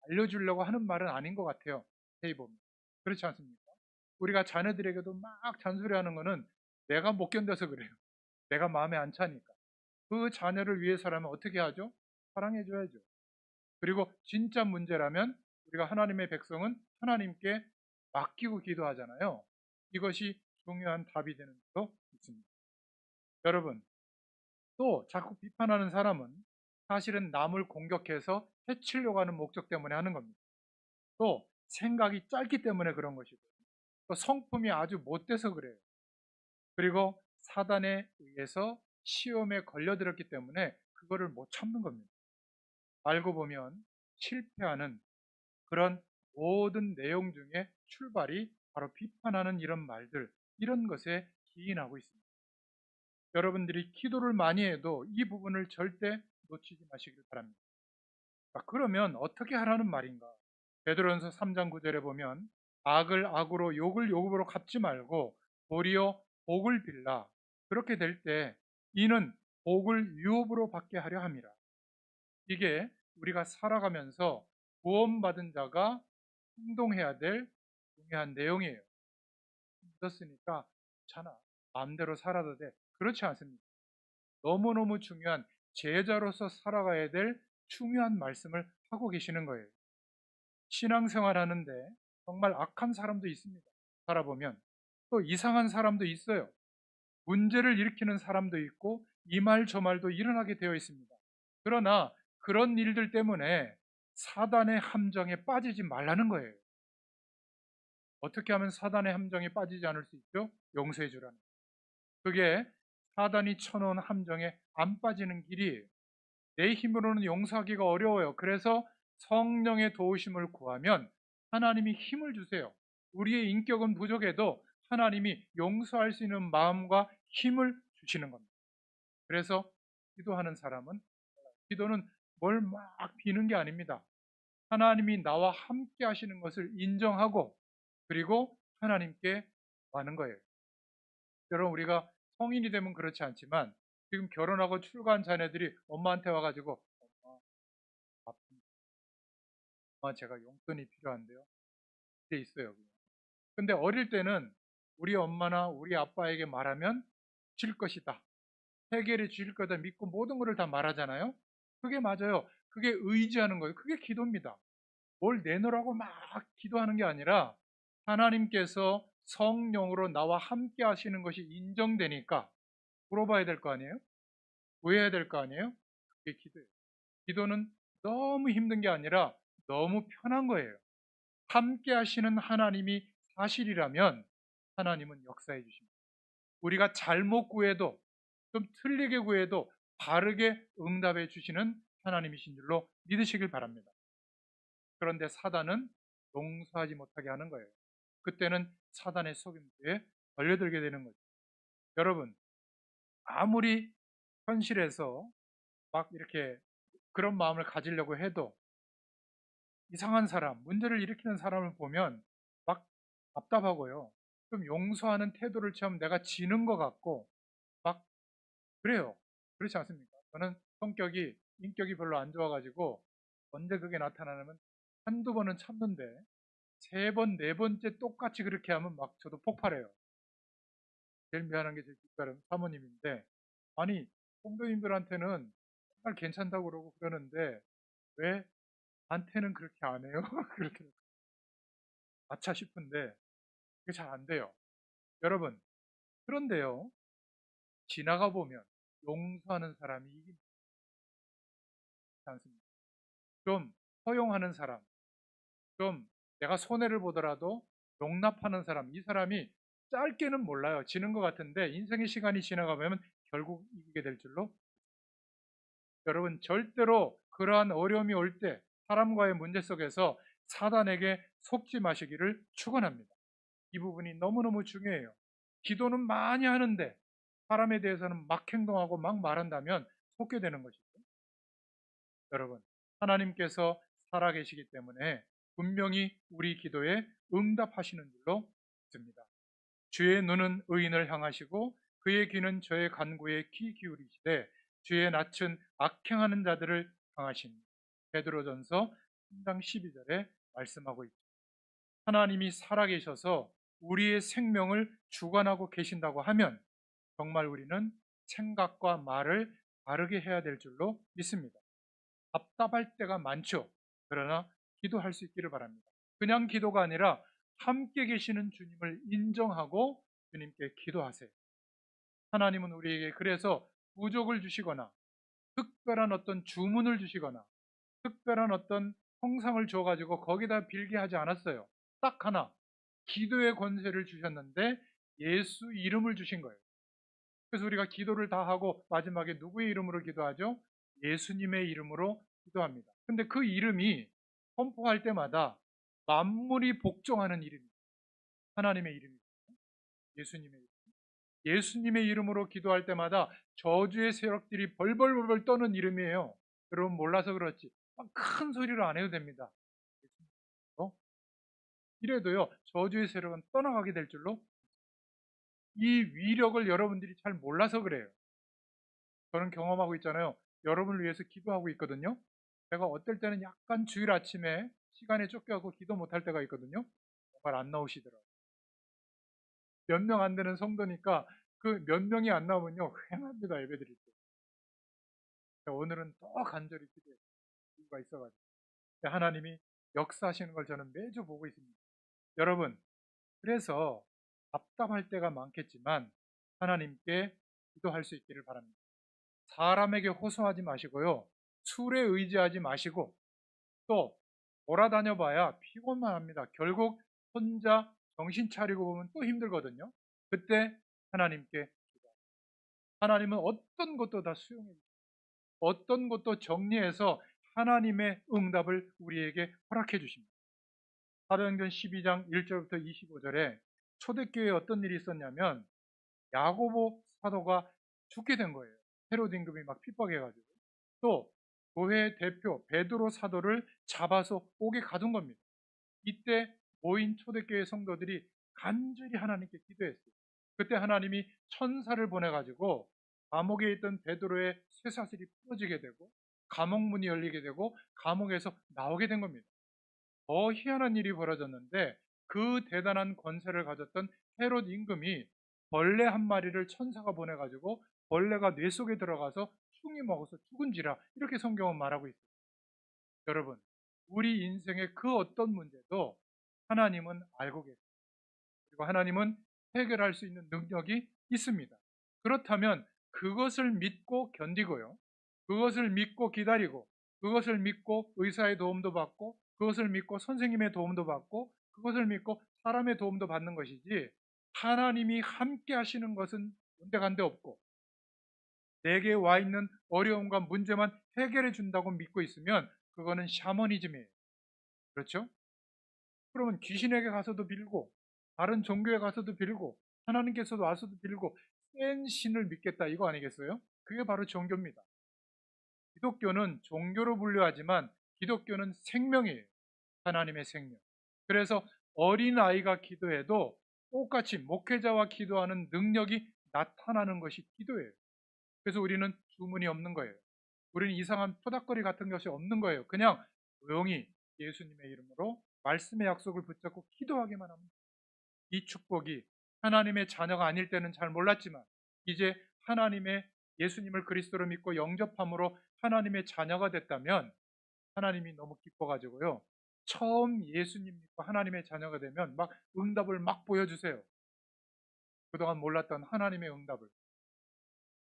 알려주려고 하는 말은 아닌 것 같아요. 자세히 보면. 그렇지 않습니까? 우리가 자녀들에게도 막 잔소리하는 거는 내가 못 견뎌서 그래요. 내가 마음에 안 차니까. 그 자녀를 위해서라면 어떻게 하죠? 사랑해줘야죠. 그리고 진짜 문제라면 우리가 하나님의 백성은 하나님께 맡기고 기도하잖아요. 이것이 중요한 답이 되는 것도 있습니다. 여러분, 또 자꾸 비판하는 사람은 사실은 남을 공격해서 해치려고 하는 목적 때문에 하는 겁니다. 또 생각이 짧기 때문에 그런 것이고, 또 성품이 아주 못돼서 그래요. 그리고 사단에 의해서 시험에 걸려들었기 때문에 그거를 못 참는 겁니다. 알고 보면 실패하는 그런 모든 내용 중에 출발이 바로 비판하는 이런 말들, 이런 것에 기인하고 있습니다. 여러분들이 기도를 많이 해도 이 부분을 절대 놓치지 마시길 바랍니다. 그러면 어떻게 하라는 말인가? 베드로전서 3장 9절에 보면 악을 악으로 욕을 욕으로 갚지 말고 도리어 복을 빌라. 그렇게 될 때 이는 복을 유업으로 받게 하려 함이라. 이게 우리가 살아가면서 구원받은 자가 행동해야 될 중요한 내용이에요. 믿었으니까 괜찮아. 마음대로 살아도 돼. 그렇지 않습니다. 너무너무 중요한 제자로서 살아가야 될 중요한 말씀을 하고 계시는 거예요. 신앙생활 하는데 정말 악한 사람도 있습니다. 살아보면 또 이상한 사람도 있어요. 문제를 일으키는 사람도 있고 이 말 저 말도 일어나게 되어 있습니다. 그러나 그런 일들 때문에 사단의 함정에 빠지지 말라는 거예요. 어떻게 하면 사단의 함정에 빠지지 않을 수 있죠? 용서해 주라는. 그게 사단이 쳐놓은 함정에 안 빠지는 길이에요. 내 힘으로는 용서하기가 어려워요. 그래서 성령의 도우심을 구하면 하나님이 힘을 주세요. 우리의 인격은 부족해도 하나님이 용서할 수 있는 마음과 힘을 주시는 겁니다. 그래서 기도하는 사람은, 기도는 뭘 막 비는 게 아닙니다. 하나님이 나와 함께 하시는 것을 인정하고 그리고 하나님께 구하는 거예요. 여러분, 우리가 성인이 되면 그렇지 않지만 지금 결혼하고 출가한 자녀들이 엄마한테 와가지고 엄마 제가 용돈이 필요한데요. 이게 있어요. 근데 어릴 때는 우리 엄마나 우리 아빠에게 말하면 줄 것이다. 해결해 주실 거다 믿고 모든 것을 다 말하잖아요. 그게 맞아요. 그게 의지하는 거예요. 그게 기도입니다. 뭘 내놓으라고 막 기도하는 게 아니라 하나님께서 성령으로 나와 함께 하시는 것이 인정되니까 물어봐야 될 거 아니에요? 구해야 될 거 아니에요? 그게 기도예요. 기도는 너무 힘든 게 아니라 너무 편한 거예요. 함께 하시는 하나님이 사실이라면 하나님은 역사해 주십니다. 우리가 잘못 구해도 좀 틀리게 구해도 바르게 응답해 주시는 하나님이신 줄로 믿으시길 바랍니다. 그런데 사단은 용서하지 못하게 하는 거예요. 그때는 사단의 속임수에 걸려들게 되는 거죠. 여러분, 아무리 현실에서 막 이렇게 그런 마음을 가지려고 해도 이상한 사람, 문제를 일으키는 사람을 보면 막 답답하고요. 좀 용서하는 태도를 취하면 내가 지는 것 같고 막 그래요. 그렇지 않습니까? 저는 인격이 별로 안 좋아가지고 언제 그게 나타나면 한두 번은 참는데 세 번, 네 번째 똑같이 그렇게 하면 막 저도 폭발해요. 제일 미안한 게 제 집사람 사모님인데, 아니 성도님들한테는 정말 괜찮다고 그러고 그러는데 왜 나한테는 그렇게 안 해요? 그렇게 아차 싶은데 그게 잘 안 돼요. 여러분, 그런데요, 지나가 보면 용서하는 사람이 이기지 않습니다. 좀 허용하는 사람, 좀 내가 손해를 보더라도 용납하는 사람, 이 사람이 짧게는 몰라요. 지는 것 같은데 인생의 시간이 지나가면 결국 이기게 될 줄로. 여러분, 절대로 그러한 어려움이 올 때 사람과의 문제 속에서 사단에게 속지 마시기를 축원합니다. 이 부분이 너무너무 중요해요. 기도는 많이 하는데 사람에 대해서는 막 행동하고 막 말한다면 속게 되는 것이죠. 여러분, 하나님께서 살아계시기 때문에 분명히 우리 기도에 응답하시는 줄로 믿습니다. 주의 눈은 의인을 향하시고 그의 귀는 저의 간구에 귀 기울이시되 주의 낯은 악행하는 자들을 향하신 베드로전서 3장 12절에 말씀하고 있죠. 하나님이 살아계셔서 우리의 생명을 주관하고 계신다고 하면 정말 우리는 생각과 말을 바르게 해야 될 줄로 믿습니다. 답답할 때가 많죠. 그러나 기도할 수 있기를 바랍니다. 그냥 기도가 아니라 함께 계시는 주님을 인정하고 주님께 기도하세요. 하나님은 우리에게 그래서 부족을 주시거나 특별한 어떤 주문을 주시거나 특별한 어떤 형상을 줘가지고 거기다 빌게 하지 않았어요. 딱 하나, 기도의 권세를 주셨는데 예수 이름을 주신 거예요. 그래서 우리가 기도를 다 하고 마지막에 누구의 이름으로 기도하죠? 예수님의 이름으로 기도합니다. 근데 그 이름이 선포할 때마다 만물이 복종하는 이름이에요. 하나님의 이름이에요. 예수님의 이름. 예수님의 이름으로 기도할 때마다 저주의 세력들이 벌벌벌 떠는 이름이에요. 여러분 몰라서 그렇지 큰 소리로 안 해도 됩니다. 이래도요 저주의 세력은 떠나가게 될 줄로. 이 위력을 여러분들이 잘 몰라서 그래요. 저는 경험하고 있잖아요. 여러분을 위해서 기도하고 있거든요. 제가 어떨 때는 약간 주일 아침에 시간에 쫓겨갖고 기도 못할 때가 있거든요. 정말 안 나오시더라고요. 몇 명 안 되는 성도니까 그 몇 명이 안 나오면요 휑합니다. 예배 드릴 때. 오늘은 더 간절히 기도해요. 이유가 있어가지고 하나님이 역사하시는 걸 저는 매주 보고 있습니다. 여러분, 그래서 답답할 때가 많겠지만 하나님께 기도할 수 있기를 바랍니다. 사람에게 호소하지 마시고요. 술에 의지하지 마시고 또 돌아다녀 봐야 피곤만 합니다. 결국 혼자 정신 차리고 보면 또 힘들거든요. 그때 하나님께 기도합니다. 하나님은 어떤 것도 다 수용해 주십니다. 어떤 것도 정리해서 하나님의 응답을 우리에게 허락해 주십니다. 사도행전 12장 1절부터 25절에 초대교회에 어떤 일이 있었냐면 야고보 사도가 죽게 된 거예요. 헤롯 임금이 막 핍박해가지고. 또 교회 대표 베드로 사도를 잡아서 옥에 가둔 겁니다. 이때 모인 초대교회 성도들이 간절히 하나님께 기도했어요. 그때 하나님이 천사를 보내가지고 감옥에 있던 베드로의 쇠사슬이 풀어지게 되고 감옥 문이 열리게 되고 감옥에서 나오게 된 겁니다. 더 희한한 일이 벌어졌는데 그 대단한 권세를 가졌던 헤롯 임금이 벌레 한 마리를 천사가 보내가지고 벌레가 뇌 속에 들어가서 충이 먹어서 죽은지라 이렇게 성경은 말하고 있습니다. 여러분, 우리 인생의 그 어떤 문제도 하나님은 알고 계십니다. 그리고 하나님은 해결할 수 있는 능력이 있습니다. 그렇다면 그것을 믿고 견디고요. 그것을 믿고 기다리고 그것을 믿고 의사의 도움도 받고 그것을 믿고 선생님의 도움도 받고 그것을 믿고 사람의 도움도 받는 것이지 하나님이 함께 하시는 것은 온데간데 없고 내게 와 있는 어려움과 문제만 해결해 준다고 믿고 있으면 그거는 샤머니즘이에요. 그렇죠? 그러면 귀신에게 가서도 빌고 다른 종교에 가서도 빌고 하나님께서도 와서도 빌고 센 신을 믿겠다 이거 아니겠어요? 그게 바로 종교입니다. 기독교는 종교로 분류하지만 기독교는 생명이에요. 하나님의 생명. 그래서 어린아이가 기도해도 똑같이 목회자와 기도하는 능력이 나타나는 것이 기도예요. 그래서 우리는 주문이 없는 거예요. 우리는 이상한 토닥거리 같은 것이 없는 거예요. 그냥 조용히 예수님의 이름으로 말씀의 약속을 붙잡고 기도하기만 하면 이 축복이 하나님의 자녀가 아닐 때는 잘 몰랐지만 이제 하나님의 예수님을 그리스도로 믿고 영접함으로 하나님의 자녀가 됐다면 하나님이 너무 기뻐가지고요. 처음 예수님 믿고 하나님의 자녀가 되면 막 응답을 막 보여주세요. 그동안 몰랐던 하나님의 응답을.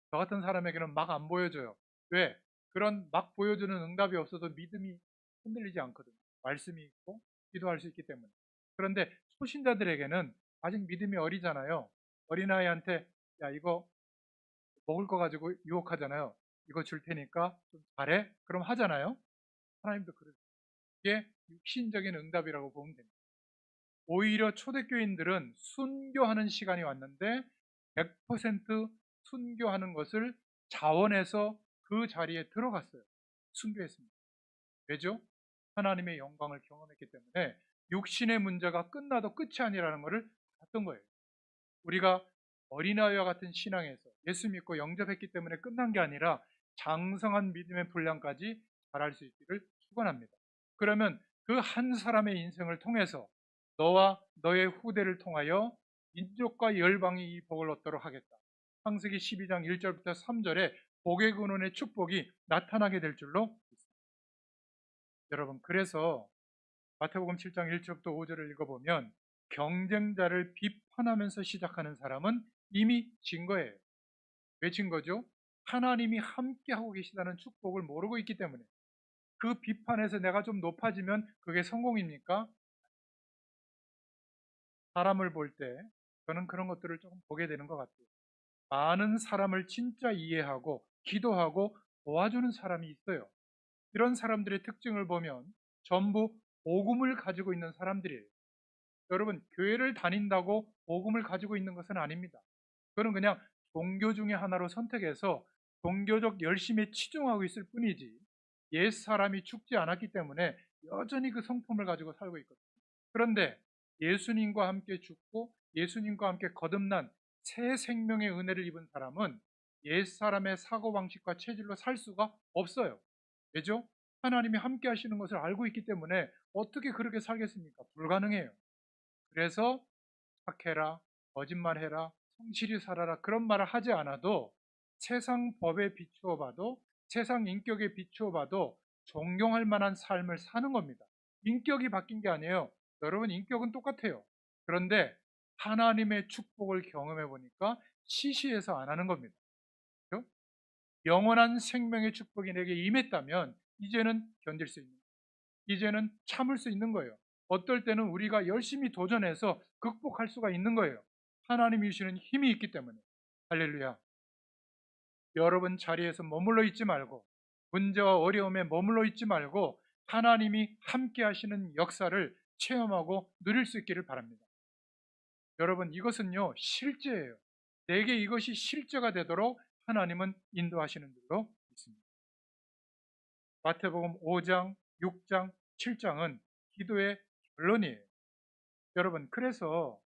저 같은 사람에게는 막 안 보여줘요. 왜? 그런 막 보여주는 응답이 없어도 믿음이 흔들리지 않거든요. 말씀이 있고 기도할 수 있기 때문에. 그런데 초신자들에게는 아직 믿음이 어리잖아요. 어린아이한테 야 이거 먹을 거 가지고 유혹하잖아요. 이거 줄 테니까 좀 잘해? 그럼 하잖아요. 하나님도 그래요. 이게 육신적인 응답이라고 보면 됩니다. 오히려 초대교인들은 순교하는 시간이 왔는데 100% 순교하는 것을 자원해서 그 자리에 들어갔어요. 순교했습니다. 왜죠? 하나님의 영광을 경험했기 때문에 육신의 문제가 끝나도 끝이 아니라는 것을 봤던 거예요. 우리가 어린아이와 같은 신앙에서 예수 믿고 영접했기 때문에 끝난 게 아니라 장성한 믿음의 분량까지 자랄 수 있기를 축원합니다. 그러면 그 한 사람의 인생을 통해서 너와 너의 후대를 통하여 민족과 열방이 이 복을 얻도록 하겠다. 창세기 12장 1절부터 3절에 복의 근원의 축복이 나타나게 될 줄로 믿습니다. 여러분, 그래서 마태복음 7장 1절부터 5절을 읽어보면 경쟁자를 비판하면서 시작하는 사람은 이미 진 거예요. 왜 진 거죠? 하나님이 함께하고 계시다는 축복을 모르고 있기 때문에. 그 비판에서 내가 좀 높아지면 그게 성공입니까? 사람을 볼 때 저는 그런 것들을 조금 보게 되는 것 같아요. 많은 사람을 진짜 이해하고 기도하고 도와주는 사람이 있어요. 이런 사람들의 특징을 보면 전부 복음을 가지고 있는 사람들이에요. 여러분, 교회를 다닌다고 복음을 가지고 있는 것은 아닙니다. 그건 그냥 종교 중에 하나로 선택해서 종교적 열심에 치중하고 있을 뿐이지 옛 사람이 죽지 않았기 때문에 여전히 그 성품을 가지고 살고 있거든요. 그런데 예수님과 함께 죽고 예수님과 함께 거듭난 새 생명의 은혜를 입은 사람은 옛 사람의 사고방식과 체질로 살 수가 없어요. 왜죠? 하나님이 함께 하시는 것을 알고 있기 때문에 어떻게 그렇게 살겠습니까? 불가능해요. 그래서 착해라, 거짓말해라, 성실히 살아라 그런 말을 하지 않아도 세상 법에 비추어 봐도 세상 인격에 비추어 봐도 존경할 만한 삶을 사는 겁니다. 인격이 바뀐 게 아니에요. 여러분 인격은 똑같아요. 그런데 하나님의 축복을 경험해 보니까 시시해서 안 하는 겁니다. 그렇죠? 영원한 생명의 축복이 내게 임했다면 이제는 견딜 수 있는 거예요. 이제는 참을 수 있는 거예요. 어떨 때는 우리가 열심히 도전해서 극복할 수가 있는 거예요. 하나님이 주시는 힘이 있기 때문에. 할렐루야. 여러분 자리에서 머물러 있지 말고 문제와 어려움에 머물러 있지 말고 하나님이 함께 하시는 역사를 체험하고 누릴 수 있기를 바랍니다. 여러분 이것은요 실제예요. 내게 이것이 실제가 되도록 하나님은 인도하시는 줄로 믿습니다. 마태복음 5장, 6장, 7장은 기도의 결론이에요. 여러분 그래서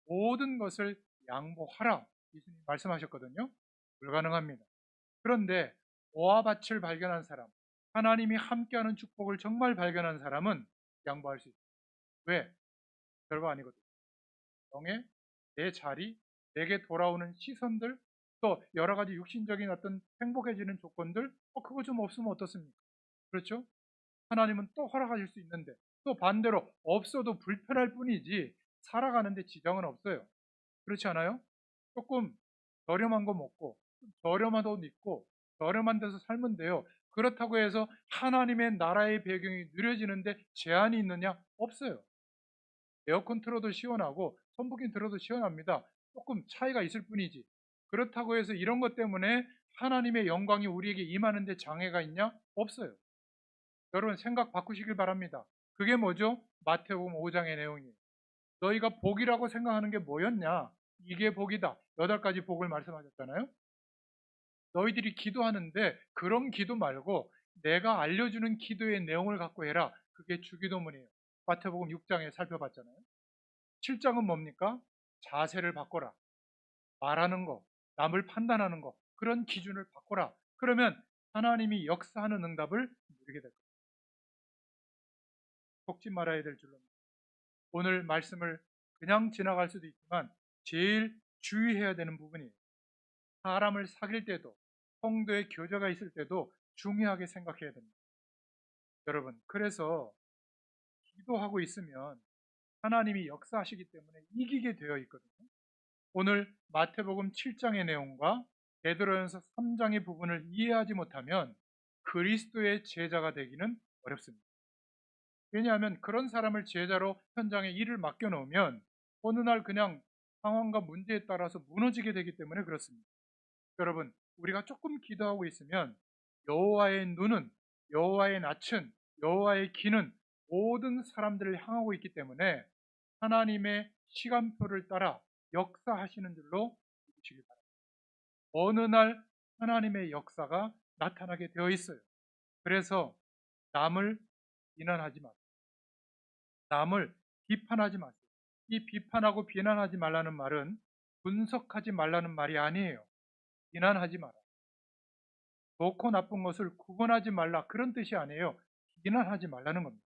모든 것을 양보하라 예수님 말씀하셨거든요. 불가능합니다. 그런데 오와 밭을 발견한 사람, 하나님이 함께하는 축복을 정말 발견한 사람은 양보할 수 있어요. 왜? 별거 아니거든요. 영의 내 자리, 내게 돌아오는 시선들, 또 여러 가지 육신적인 어떤 행복해지는 조건들, 그거 좀 없으면 어떻습니까? 그렇죠? 하나님은 또 허락하실 수 있는데 또 반대로 없어도 불편할 뿐이지 살아가는데 지장은 없어요. 그렇지 않아요? 조금 저렴한 거 먹고 저렴한 옷 입고 저렴한 데서 살면 돼요. 그렇다고 해서 하나님의 나라의 배경이 누려지는데 제한이 있느냐? 없어요. 에어컨 틀어도 시원하고 선풍기 틀어도 시원합니다. 조금 차이가 있을 뿐이지. 그렇다고 해서 이런 것 때문에 하나님의 영광이 우리에게 임하는데 장애가 있냐? 없어요. 여러분 생각 바꾸시길 바랍니다. 그게 뭐죠? 마태복음 5장의 내용이에요. 너희가 복이라고 생각하는 게 뭐였냐? 이게 복이다. 8가지 복을 말씀하셨잖아요. 너희들이 기도하는데 그런 기도 말고 내가 알려주는 기도의 내용을 갖고 해라. 그게 주기도문이에요. 마태복음 6장에 살펴봤잖아요. 7장은 뭡니까? 자세를 바꿔라. 말하는 거, 남을 판단하는 거, 그런 기준을 바꿔라. 그러면 하나님이 역사하는 응답을 누리게 될 겁니다. 속지 말아야 될 줄로 오늘 말씀을 그냥 지나갈 수도 있지만 제일 주의해야 되는 부분이 사람을 사귈 때도 성도의 교제가 있을 때도 중요하게 생각해야 됩니다. 여러분, 그래서 기도하고 있으면 하나님이 역사하시기 때문에 이기게 되어 있거든요. 오늘 마태복음 7장의 내용과 베드로전서 3장의 부분을 이해하지 못하면 그리스도의 제자가 되기는 어렵습니다. 왜냐하면 그런 사람을 제자로 현장에 일을 맡겨놓으면 어느 날 그냥 상황과 문제에 따라서 무너지게 되기 때문에 그렇습니다. 여러분, 우리가 조금 기도하고 있으면 여호와의 눈은, 여호와의 낯은, 여호와의 귀는 모든 사람들을 향하고 있기 때문에 하나님의 시간표를 따라 역사하시는 줄로 믿으시기 바랍니다. 어느 날 하나님의 역사가 나타나게 되어 있어요. 그래서 남을 비난하지 마세요. 남을 비판하지 마세요. 이 비판하고 비난하지 말라는 말은 분석하지 말라는 말이 아니에요. 비난하지 마라. 좋고 나쁜 것을 구분하지 말라, 그런 뜻이 아니에요. 비난하지 말라는 겁니다.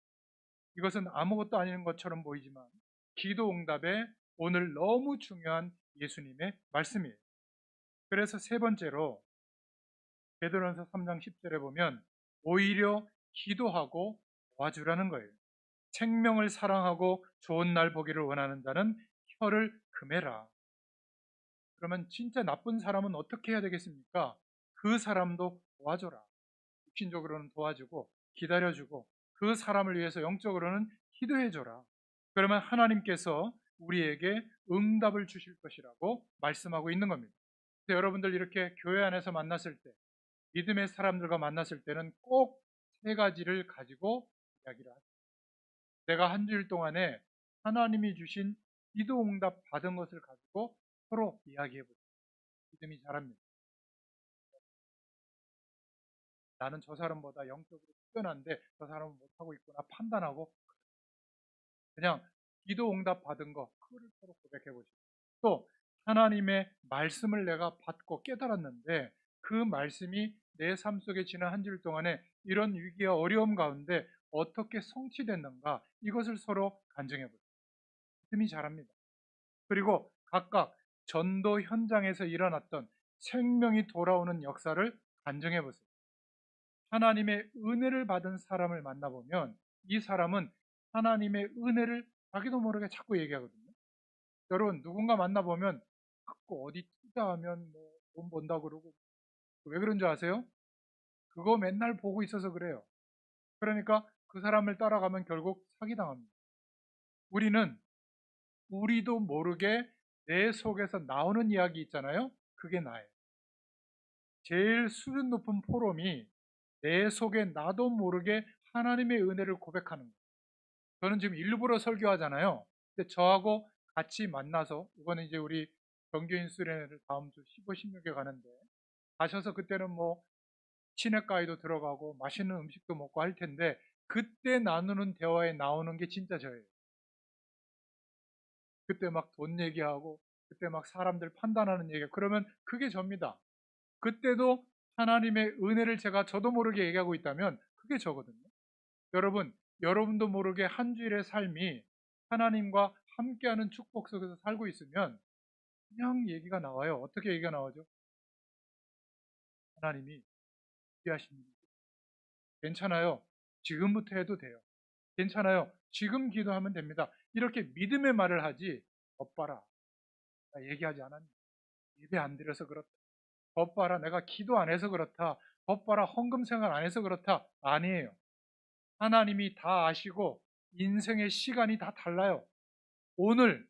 이것은 아무것도 아닌 것처럼 보이지만 기도 응답에 오늘 너무 중요한 예수님의 말씀이에요. 그래서 세 번째로 베드로전서 3장 10절에 보면 오히려 기도하고 도와주라는 거예요. 생명을 사랑하고 좋은 날 보기를 원하는 자는 혀를 금해라. 그러면 진짜 나쁜 사람은 어떻게 해야 되겠습니까? 그 사람도 도와줘라. 육신적으로는 도와주고 기다려주고 그 사람을 위해서 영적으로는 기도해줘라. 그러면 하나님께서 우리에게 응답을 주실 것이라고 말씀하고 있는 겁니다. 그래서 여러분들 이렇게 교회 안에서 만났을 때, 믿음의 사람들과 만났을 때는 꼭 세 가지를 가지고 이야기를 하세요. 내가 한 주일 동안에 하나님이 주신 기도 응답 받은 것을 가지고 서로 이야기해 보세요. 믿음이 자랍니다. 나는 저 사람보다 영적으로 뛰어난데 저 사람은 못하고 있구나 판단하고 그냥 기도 응답 받은 거 그거를 서로 고백해 보시고, 또 하나님의 말씀을 내가 받고 깨달았는데 그 말씀이 내 삶 속에 지난 한 주일 동안에 이런 위기와 어려움 가운데 어떻게 성취됐는가, 이것을 서로 간증해 보세요. 믿음이 자랍니다. 그리고 각각 전도 현장에서 일어났던 생명이 돌아오는 역사를 간증해 보세요. 하나님의 은혜를 받은 사람을 만나보면 이 사람은 하나님의 은혜를 자기도 모르게 자꾸 얘기하거든요. 여러분, 누군가 만나보면 자꾸 어디 투자하면 뭐 돈 번다 그러고, 왜 그런 줄 아세요? 그거 맨날 보고 있어서 그래요. 그러니까 그 사람을 따라가면 결국 사기당합니다. 우리는 우리도 모르게 내 속에서 나오는 이야기 있잖아요. 그게 나예요. 제일 수준 높은 포럼이 내 속에 나도 모르게 하나님의 은혜를 고백하는 거예요. 저는 지금 일부러 설교하잖아요. 근데 저하고 같이 만나서, 이거는 이제 우리 정교인 수련회를 다음 주 15, 16에 가는데 가셔서 그때는 뭐 시내가에도 들어가고 맛있는 음식도 먹고 할 텐데 그때 나누는 대화에 나오는 게 진짜 저예요. 그때 막 돈 얘기하고 그때 막 사람들 판단하는 얘기, 그러면 그게 접니다. 그때도 하나님의 은혜를 제가 저도 모르게 얘기하고 있다면 그게 저거든요. 여러분, 여러분도 모르게 한 주일의 삶이 하나님과 함께하는 축복 속에서 살고 있으면 그냥 얘기가 나와요. 어떻게 얘기가 나오죠? 하나님이 준비하신 일 괜찮아요. 지금부터 해도 돼요. 괜찮아요. 지금 기도하면 됩니다. 이렇게 믿음의 말을 하지, 겉봐라, 나 얘기하지 않았니? 예배 안 드려서 그렇다. 겉봐라, 내가 기도 안 해서 그렇다. 겉봐라, 헌금 생활 안 해서 그렇다. 아니에요. 하나님이 다 아시고 인생의 시간이 다 달라요. 오늘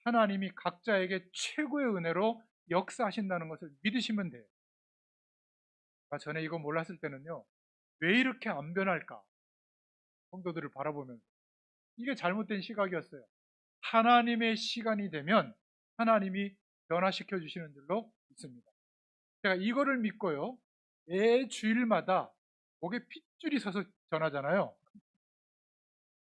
하나님이 각자에게 최고의 은혜로 역사하신다는 것을 믿으시면 돼요. 전에 이거 몰랐을 때는요, 왜 이렇게 안 변할까? 성도들을 바라보면서. 이게 잘못된 시각이었어요. 하나님의 시간이 되면 하나님이 변화시켜 주시는 줄로 믿습니다. 제가 이거를 믿고요, 매 주일마다 목에 핏줄이 서서 전하잖아요.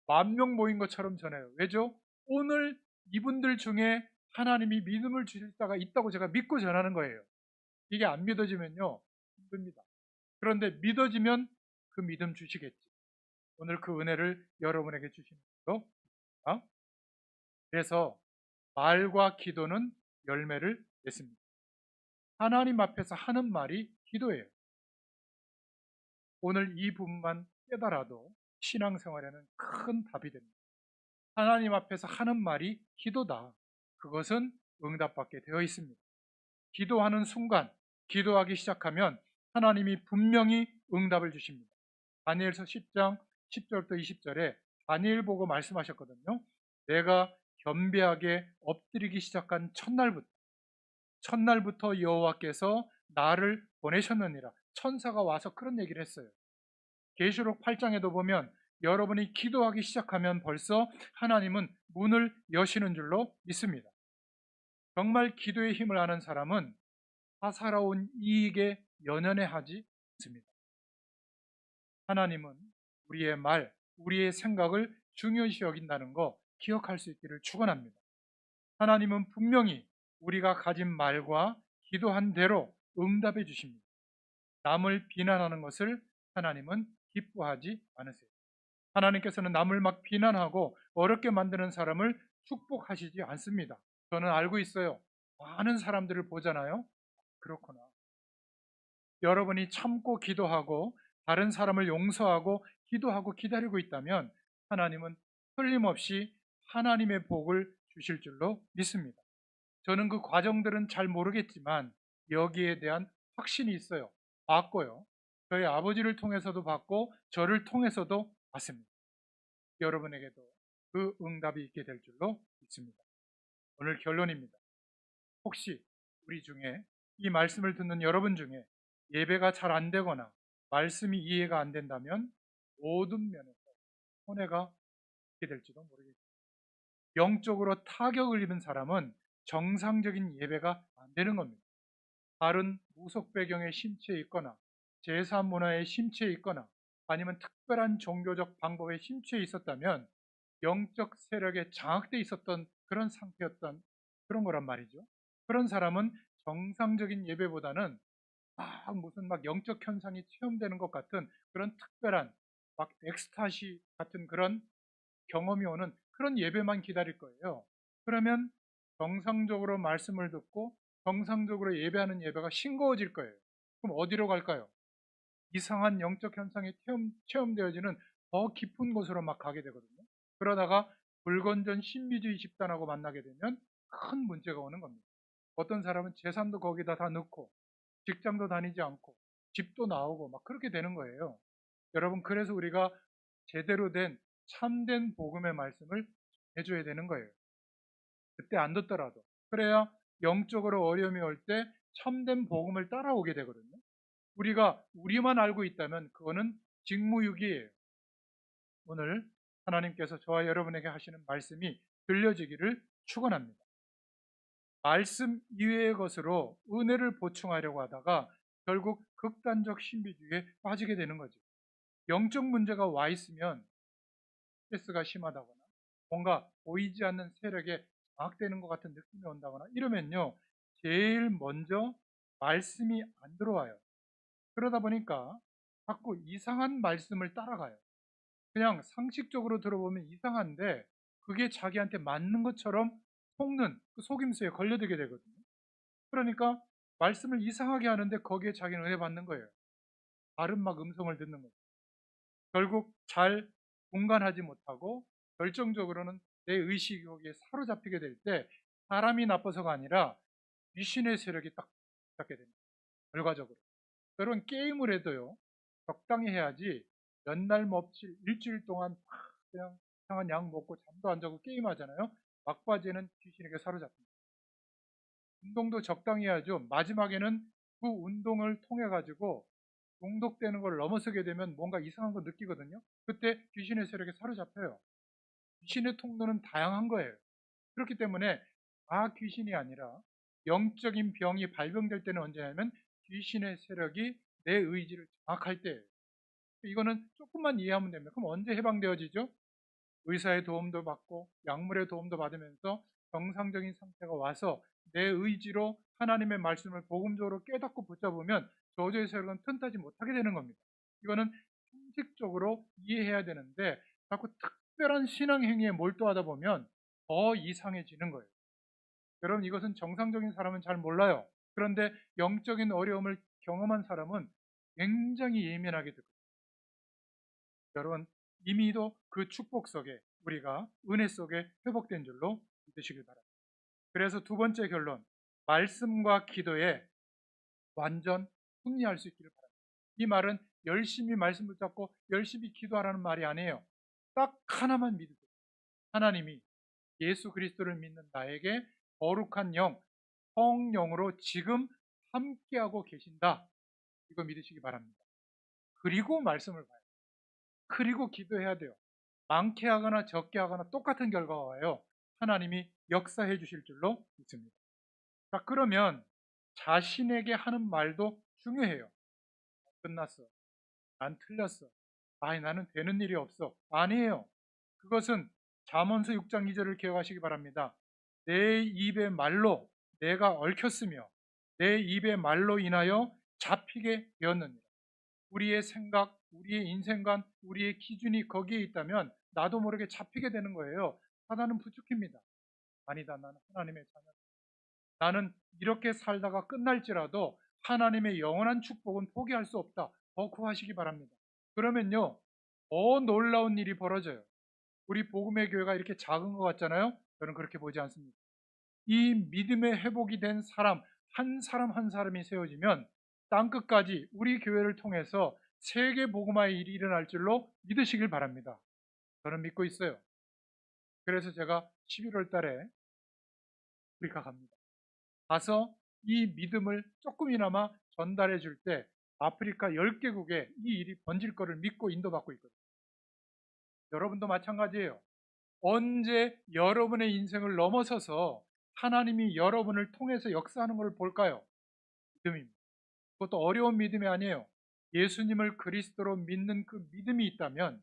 10,000명 모인 것처럼 전해요. 왜죠? 오늘 이분들 중에 하나님이 믿음을 주실 자가 있다고 제가 믿고 전하는 거예요. 이게 안 믿어지면요, 힘듭니다. 그런데 믿어지면 그 믿음 주시겠지. 오늘 그 은혜를 여러분에게 주시는 거죠. 그래서 말과 기도는 열매를 맺습니다. 하나님 앞에서 하는 말이 기도예요. 오늘 이 부분만 깨달아도 신앙생활에는 큰 답이 됩니다. 하나님 앞에서 하는 말이 기도다. 그것은 응답받게 되어 있습니다. 기도하는 순간, 기도하기 시작하면 하나님이 분명히 응답을 주십니다. 다니엘서 10장 10절부터 20절에 다니엘 보고 말씀하셨거든요. 내가 겸비하게 엎드리기 시작한 첫날부터 여호와께서 나를 보내셨느니라. 천사가 와서 그런 얘기를 했어요. 계시록 8장에도 보면 여러분이 기도하기 시작하면 벌써 하나님은 문을 여시는 줄로 믿습니다. 정말 기도의 힘을 아는 사람은 사사로운 이익에 연연해하지 않습니다. 하나님은 우리의 말, 우리의 생각을 중요시 여긴다는 거 기억할 수 있기를 축원합니다. 하나님은 분명히 우리가 가진 말과 기도한 대로 응답해 주십니다. 남을 비난하는 것을 하나님은 기뻐하지 않으세요. 하나님께서는 남을 막 비난하고 어렵게 만드는 사람을 축복하시지 않습니다. 저는 알고 있어요. 많은 사람들을 보잖아요. 그렇구나. 여러분이 참고 기도하고 다른 사람을 용서하고 기도하고 기다리고 있다면 하나님은 틀림없이 하나님의 복을 주실 줄로 믿습니다. 저는 그 과정들은 잘 모르겠지만 여기에 대한 확신이 있어요. 봤고요. 저희 아버지를 통해서도 봤고 저를 통해서도 봤습니다. 여러분에게도 그 응답이 있게 될 줄로 믿습니다. 오늘 결론입니다. 혹시 우리 중에 이 말씀을 듣는 여러분 중에 예배가 잘 안 되거나 말씀이 이해가 안 된다면 모든 면에서 손해가 있게 될지도 모르겠습니다. 영적으로 타격을 입은 사람은 정상적인 예배가 안 되는 겁니다. 다른 무속 배경에 심취해 있거나 제사 문화에 심취해 있거나 아니면 특별한 종교적 방법에 심취해 있었다면 영적 세력에 장악돼 있었던 그런 상태였던 그런 거란 말이죠. 그런 사람은 정상적인 예배보다는 무슨 영적 현상이 체험되는 것 같은 그런 특별한 엑스타시 같은 그런 경험이 오는 그런 예배만 기다릴 거예요. 그러면 정상적으로 말씀을 듣고 정상적으로 예배하는 예배가 싱거워질 거예요. 그럼 어디로 갈까요? 이상한 영적 현상이 체험되어지는 더 깊은 곳으로 막 가게 되거든요. 그러다가 불건전 신비주의 집단하고 만나게 되면 큰 문제가 오는 겁니다. 어떤 사람은 재산도 거기다 다 넣고 직장도 다니지 않고 집도 나오고 막 그렇게 되는 거예요. 여러분, 그래서 우리가 제대로 된 참된 복음의 말씀을 해줘야 되는 거예요. 그때 안 듣더라도. 그래야 영적으로 어려움이 올 때 참된 복음을 따라오게 되거든요. 우리가 우리만 알고 있다면 그거는 직무유기예요. 오늘 하나님께서 저와 여러분에게 하시는 말씀이 들려지기를 축원합니다. 말씀 이외의 것으로 은혜를 보충하려고 하다가 결국 극단적 신비주의에 빠지게 되는 거죠. 영적 문제가 와 있으면 스트레스가 심하다거나 뭔가 보이지 않는 세력에 장악되는 것 같은 느낌이 온다거나 이러면요, 제일 먼저 말씀이 안 들어와요. 그러다 보니까 자꾸 이상한 말씀을 따라가요. 그냥 상식적으로 들어보면 이상한데 그게 자기한테 맞는 것처럼 속는 그 속임수에 걸려들게 되거든요. 그러니까 말씀을 이상하게 하는데 거기에 자기는 은혜 받는 거예요. 다른 음성을 듣는 거죠. 결국 잘 분간하지 못하고 결정적으로는 내 의식이 거기에 사로잡히게 될 때 사람이 나빠서가 아니라 귀신의 세력이 딱 잡게 됩니다. 결과적으로. 여러분, 게임을 해도요, 적당히 해야지 몇 날 며칠 일주일 동안 그냥 이상한 약 먹고 잠도 안 자고 게임하잖아요. 막바지에는 귀신에게 사로잡힙니다. 운동도 적당히 해야죠. 마지막에는 그 운동을 통해 가지고 중독되는 걸 넘어서게 되면 뭔가 이상한 거 느끼거든요. 그때 귀신의 세력에 사로잡혀요. 귀신의 통로는 다양한 거예요. 그렇기 때문에 귀신이 아니라 영적인 병이 발병될 때는 언제냐면 귀신의 세력이 내 의지를 장악할 때예요. 이거는 조금만 이해하면 됩니다. 그럼 언제 해방되어지죠? 의사의 도움도 받고 약물의 도움도 받으면서 정상적인 상태가 와서 내 의지로 하나님의 말씀을 복음적으로 깨닫고 붙잡으면 저주의 세력은 틈타지 못하게 되는 겁니다. 이거는 형식적으로 이해해야 되는데 자꾸 특별한 신앙 행위에 몰두하다 보면 더 이상해지는 거예요. 여러분, 이것은 정상적인 사람은 잘 몰라요. 그런데 영적인 어려움을 경험한 사람은 굉장히 예민하게 듣고, 여러분, 이미도 그 축복 속에 우리가 은혜 속에 회복된 줄로 믿으시길 바랍니다. 그래서 두 번째 결론, 말씀과 기도에 완전 승리할 수 있기를 바랍니다. 이 말은 열심히 말씀 붙잡고 열심히 기도하라는 말이 아니에요. 딱 하나만 믿으세요. 하나님이 예수 그리스도를 믿는 나에게 거룩한 영, 성령으로 지금 함께하고 계신다. 이거 믿으시기 바랍니다. 그리고 말씀을 봐요. 그리고 기도해야 돼요. 많게 하거나 적게 하거나 똑같은 결과가 와요. 하나님이 역사해 주실 줄로 믿습니다. 자, 그러면 자신에게 하는 말도 중요해요. 끝났어. 난 틀렸어. 아이, 나는 되는 일이 없어. 아니에요. 그것은 잠언서 6장 2절을 기억하시기 바랍니다. 내 입의 말로 내가 얽혔으며 내 입의 말로 인하여 잡히게 되었느니라. 우리의 생각, 우리의 인생관, 우리의 기준이 거기에 있다면 나도 모르게 잡히게 되는 거예요. 사단은 부추깁니다. 아니다, 나는 하나님의 자녀다. 나는 이렇게 살다가 끝날지라도 하나님의 영원한 축복은 포기할 수 없다. 더 구하시기 바랍니다. 그러면요, 더 놀라운 일이 벌어져요. 우리 복음의 교회가 이렇게 작은 것 같잖아요. 저는 그렇게 보지 않습니다. 이 믿음의 회복이 된 사람 한 사람이 세워지면 땅끝까지 우리 교회를 통해서 세계 복음화의 일이 일어날 줄로 믿으시길 바랍니다. 저는 믿고 있어요. 그래서 제가 11월 달에 아프리카 갑니다. 가서 이 믿음을 조금이나마 전달해 줄 때 아프리카 10개국에 이 일이 번질 거를 믿고 인도받고 있거든요. 여러분도 마찬가지예요. 언제 여러분의 인생을 넘어서서 하나님이 여러분을 통해서 역사하는 걸 볼까요? 믿음입니다. 그것도 어려운 믿음이 아니에요. 예수님을 그리스도로 믿는 그 믿음이 있다면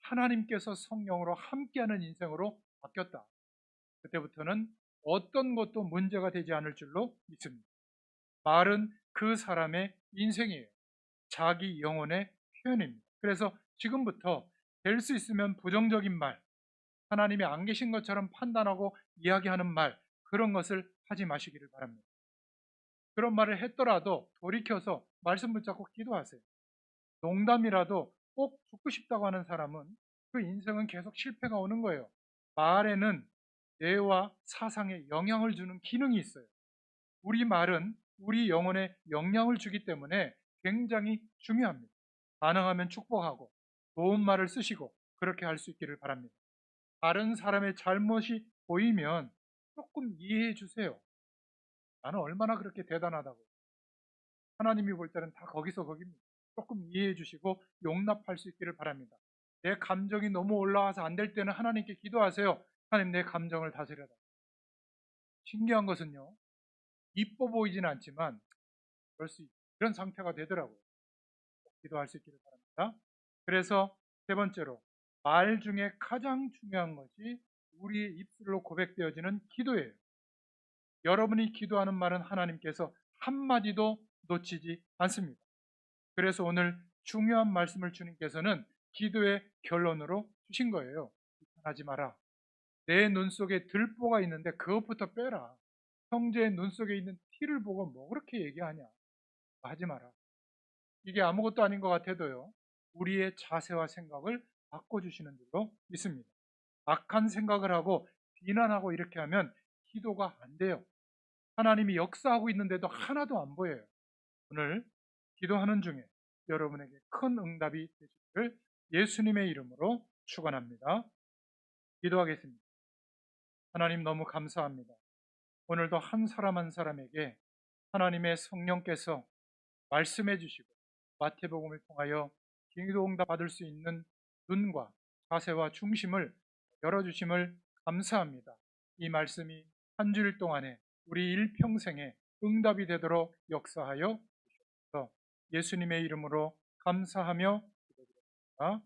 하나님께서 성령으로 함께하는 인생으로 바뀌었다. 그때부터는 어떤 것도 문제가 되지 않을 줄로 믿습니다. 말은 그 사람의 인생이에요. 자기 영혼의 표현입니다. 그래서 지금부터 될 수 있으면 부정적인 말, 하나님이 안 계신 것처럼 판단하고 이야기하는 말, 그런 것을 하지 마시기를 바랍니다. 그런 말을 했더라도 돌이켜서 말씀 붙잡고 기도하세요. 농담이라도 꼭 죽고 싶다고 하는 사람은 그 인생은 계속 실패가 오는 거예요. 말에는 뇌와 사상에 영향을 주는 기능이 있어요. 우리 말은 우리 영혼에 영향을 주기 때문에 굉장히 중요합니다. 가능하면 축복하고 좋은 말을 쓰시고 그렇게 할 수 있기를 바랍니다. 다른 사람의 잘못이 보이면 조금 이해해 주세요. 나는 얼마나 그렇게 대단하다고. 하나님이 볼 때는 다 거기서 거기입니다. 조금 이해해 주시고 용납할 수 있기를 바랍니다. 내 감정이 너무 올라와서 안 될 때는 하나님께 기도하세요. 하나님, 내 감정을 다스려라. 신기한 것은요, 이뻐 보이지는 않지만 그럴 수 있는 이런 상태가 되더라고요. 기도할 수 있기를 바랍니다. 그래서 세 번째로, 말 중에 가장 중요한 것이 우리의 입술로 고백되어지는 기도예요. 여러분이 기도하는 말은 하나님께서 한마디도 놓치지 않습니다. 그래서 오늘 중요한 말씀을 주님께서는 기도의 결론으로 주신 거예요. 비판하지 마라. 내 눈 속에 들보가 있는데 그것부터 빼라. 형제의 눈 속에 있는 티를 보고 뭐 그렇게 얘기하냐. 하지 마라. 이게 아무것도 아닌 것 같아도요, 우리의 자세와 생각을 바꿔주시는 줄로 믿습니다. 악한 생각을 하고 비난하고 이렇게 하면 기도가 안 돼요. 하나님이 역사하고 있는데도 하나도 안 보여요. 오늘 기도하는 중에 여러분에게 큰 응답이 되시기를 예수님의 이름으로 축원합니다. 기도하겠습니다. 하나님, 너무 감사합니다. 오늘도 한 사람 한 사람에게 하나님의 성령께서 말씀해 주시고 마태복음을 통하여 기도 응답 받을 수 있는 눈과 자세와 중심을 열어주심을 감사합니다. 이 말씀이 한 주일 동안에 우리 일평생에 응답이 되도록 역사하여 주옵소서. 예수님의 이름으로 감사하며 기도드립니다.